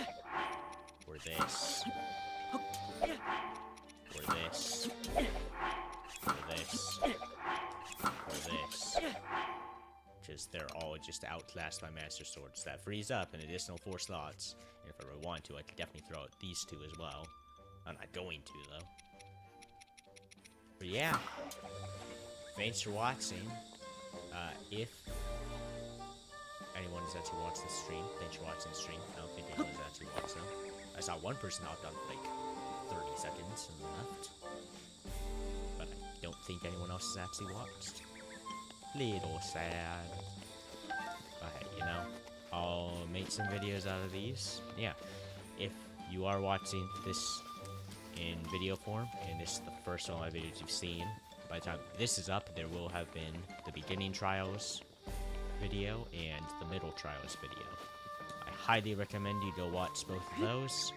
or this, or this, or this, or this. Just they're all just outclassed by Master Swords. That frees up an additional 4 slots. And if I really want to, I could definitely throw out these 2 as well. I'm not going to, though. But yeah. Thanks for watching. If anyone has actually watched this stream, thanks for watching the stream. I don't think anyone has actually watched them. I saw one person opt on for like 30 seconds and left. But I don't think anyone else has actually watched. Little sad. But hey, you know, I'll make some videos out of these. Yeah, if you are watching this in video form, and this is the first one of my videos you've seen, by the time this is up, there will have been the beginning trials video and the middle trials video. I highly recommend you go watch both of those.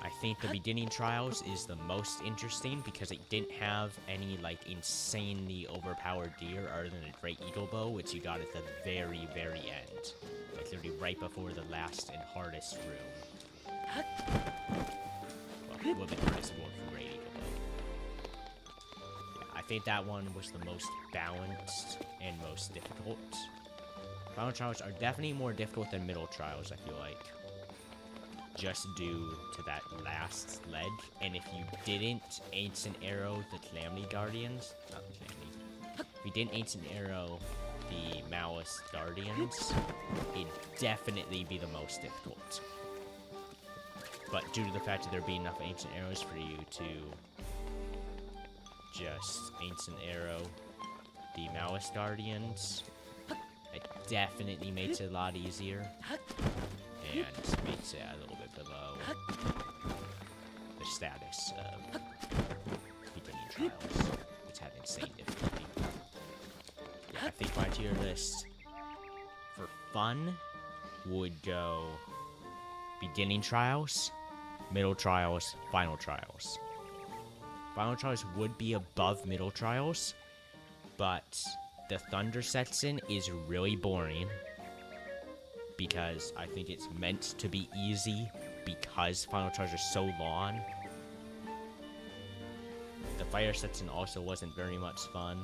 I think the beginning trials is the most interesting because it didn't have any like insanely overpowered gear other than a great eagle bow, which you got at the very, very end. Like literally right before the last and hardest room. Well, the hardest room for great eagle bow. Yeah, I think that one was the most balanced and most difficult. Final trials are definitely more difficult than middle trials, I feel like. Just due to that last ledge, and if you didn't Ancient Arrow the Calamity Guardians, not the Calamity, if you didn't Ancient Arrow the Malice Guardians, it'd definitely be the most difficult. But due to the fact that there being enough Ancient Arrows for you to just Ancient Arrow the Malice Guardians, it definitely makes it a lot easier. And makes it a little bit below the status of beginning trials, which had insane difficulty. Yeah, I think my tier list for fun would go beginning trials, middle trials, final trials. Final trials would be above middle trials, but the Thunder section is really boring. because I think it's meant to be easy because final charge is so long. The fire section also wasn't very much fun.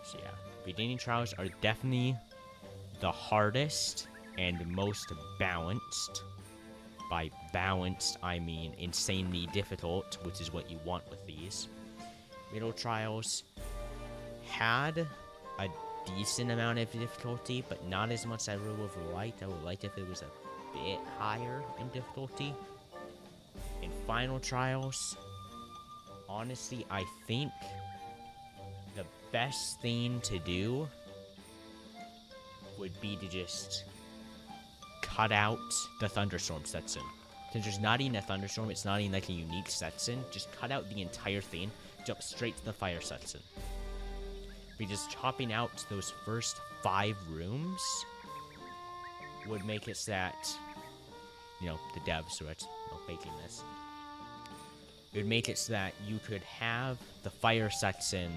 So yeah, beginning trials are definitely the hardest and most balanced. By balanced, I mean insanely difficult, which is what you want with these. Middle trials had a decent amount of difficulty, but not as much as I would have liked. I would like if it was a bit higher in difficulty. In final trials, honestly, I think the best thing to do would be to just cut out the thunderstorm section. Since there's not even a thunderstorm, it's not even like a unique section, just cut out the entire thing, jump straight to the fire section. Because chopping out those first 5 rooms would make it so that, you know, the devs who are making this, it would make it so that you could have the fire section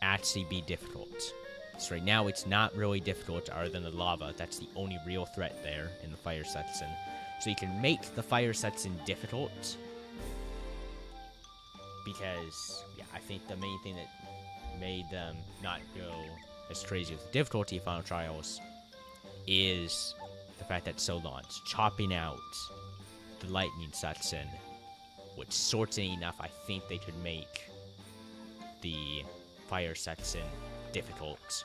actually be difficult. So right now it's not really difficult other than the lava. That's the only real threat there in the fire section. So you can make the fire section difficult. Because, yeah, I think the main thing that made them not go as crazy with the difficulty of final trials is the fact that it's so long. It's chopping out the lightning section, which sorting enough, I think they could make the fire section difficult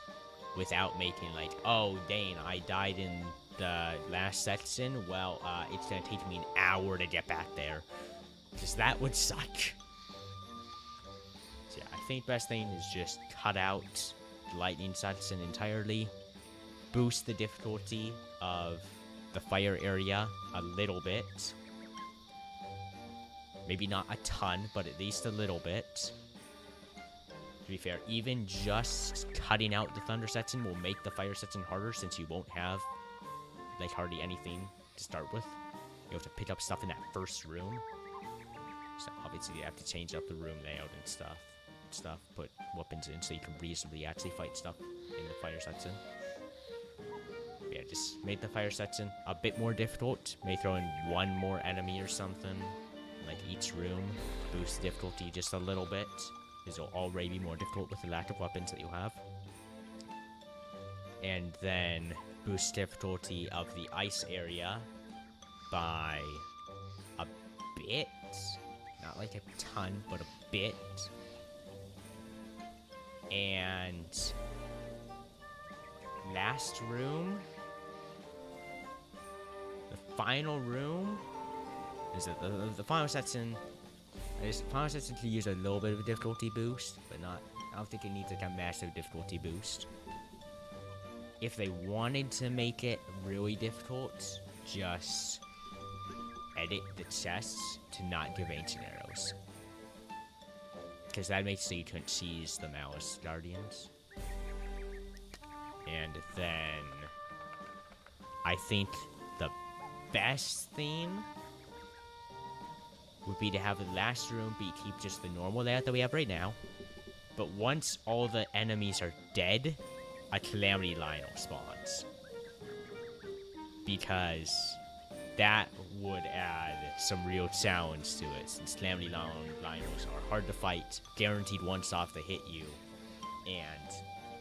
without making like, oh dang, I died in the last section, well, it's gonna take me an hour to get back there, because that would suck. So yeah, I think best thing is just cut out the lightning section entirely, boost the difficulty of the fire area a little bit, maybe not a ton, but at least a little bit. To be fair, even just cutting out the thunder section will make the fire section harder, since you won't have like hardly anything to start with. You have to pick up stuff in that first room. So obviously you have to change up the room layout and stuff, put weapons in so you can reasonably actually fight stuff in the fire section. But yeah, just make the fire section a bit more difficult. May throw in 1 more enemy or something, like each room. Boost the difficulty just a little bit, because it'll already be more difficult with the lack of weapons that you have. And then boost difficulty of the ice area by a bit. Not like a ton, but a bit. And last room, the final room, is that the final section. Final section can use a little bit of a difficulty boost, but not. I don't think it needs like a massive difficulty boost. If they wanted to make it really difficult, just edit the chests to not give ancient arrows, because that makes it so you couldn't seize the Malice Guardians. And then I think the best thing would be to have the last room keep just the normal layout that we have right now, but once all the enemies are dead, a Calamity Lionel spawns, because that would add some real challenge to it, since Calamity Lionels are hard to fight, guaranteed one-shot to hit you, and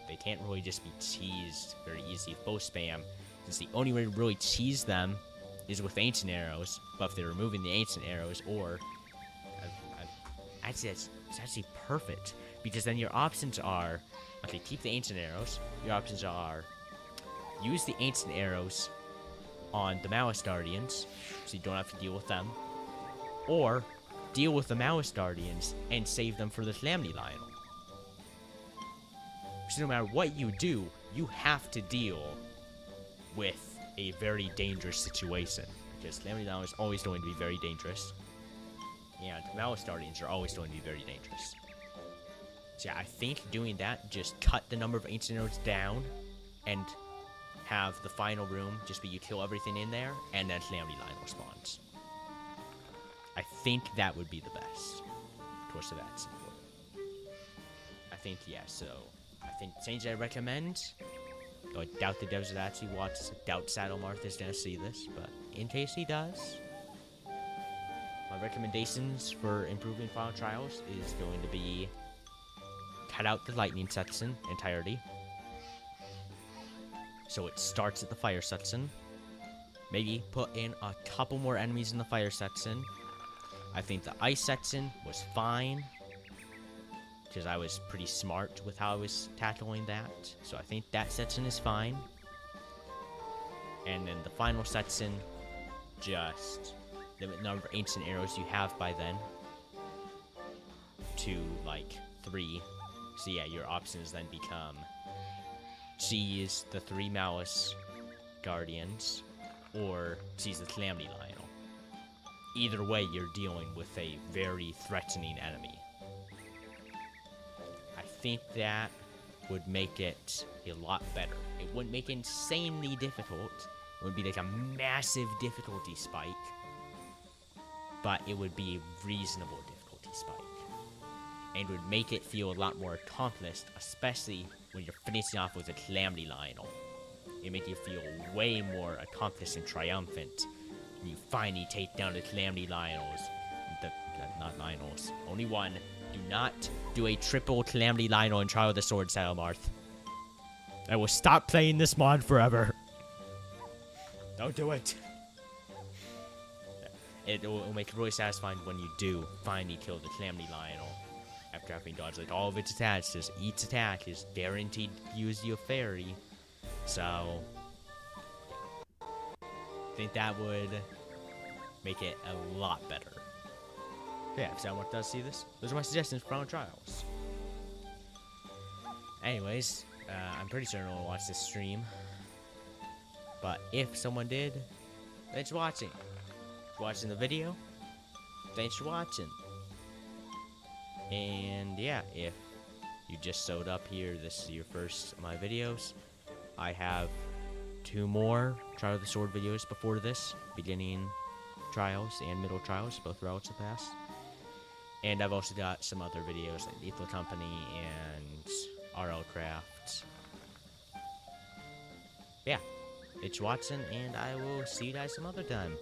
they can't really just be cheesed very easy with bow spam, since the only way to really cheese them is with ancient arrows. But if they're removing the ancient arrows, or actually it's actually perfect, because then your options are, okay, keep the ancient arrows. Your options are use the ancient arrows on the Malice Guardians, so you don't have to deal with them, or deal with the Malice Guardians and save them for the Calamity Lionel. So no matter what you do, you have to deal with a very dangerous situation, because Calamity Lionel is always going to be very dangerous, and Malice Guardians are always going to be very dangerous. So yeah, I think doing that, just cut the number of ancient arrows down, and have the final room just be you kill everything in there, and then Calamity Lionel spawns. I think that would be the best course of action. I think, yeah, so I think the change I recommend I doubt the devs would actually watch. Doubt Saddle Marth is gonna see this, but in case he does, my recommendations for improving Final Trials is going to be cut out the lightning section entirely, so it starts at the fire section. Maybe put in a couple more enemies in the fire section. I think the ice section was fine, because I was pretty smart with how I was tackling that. So I think that section is fine. And then the final section, just limit the number of ancient arrows you have by then to like 3. So yeah, your options then become seize the 3 Malice Guardians or seize the Calamity Lionel. Either way, you're dealing with a very threatening enemy. I think that would make it a lot better. It wouldn't make it insanely difficult. It would be like a massive difficulty spike, but it would be a reasonable difficulty spike. And would make it feel a lot more accomplished, especially when you're finishing off with a Calamity Lionel. It make you feel way more accomplished and triumphant when you finally take down the Calamity Lionels. Not Lionels, only one. Do not do a triple Calamity Lionel in Trial of the Sword, Saddle Marth. I will stop playing this mod forever. Don't do it. It will make it really satisfying when you do finally kill the Calamity Lionel. After having dodged like all of its attacks, just each attack is guaranteed to use you a fairy. So, I think that would make it a lot better. Yeah, if Saddle Marth does see this, those are my suggestions for Final Trials. Anyways, I'm pretty sure no one will watch this stream. But if someone did, thanks for watching. Watching the video, thanks for watching. And yeah, if you just showed up here, this is your first of my videos. I have 2 more Trial of the Sword videos before this, beginning trials and middle trials, both routes of pass. And I've also got some other videos like Lethal Company and RL Craft. Yeah, it's Watson, and I will see you guys some other time.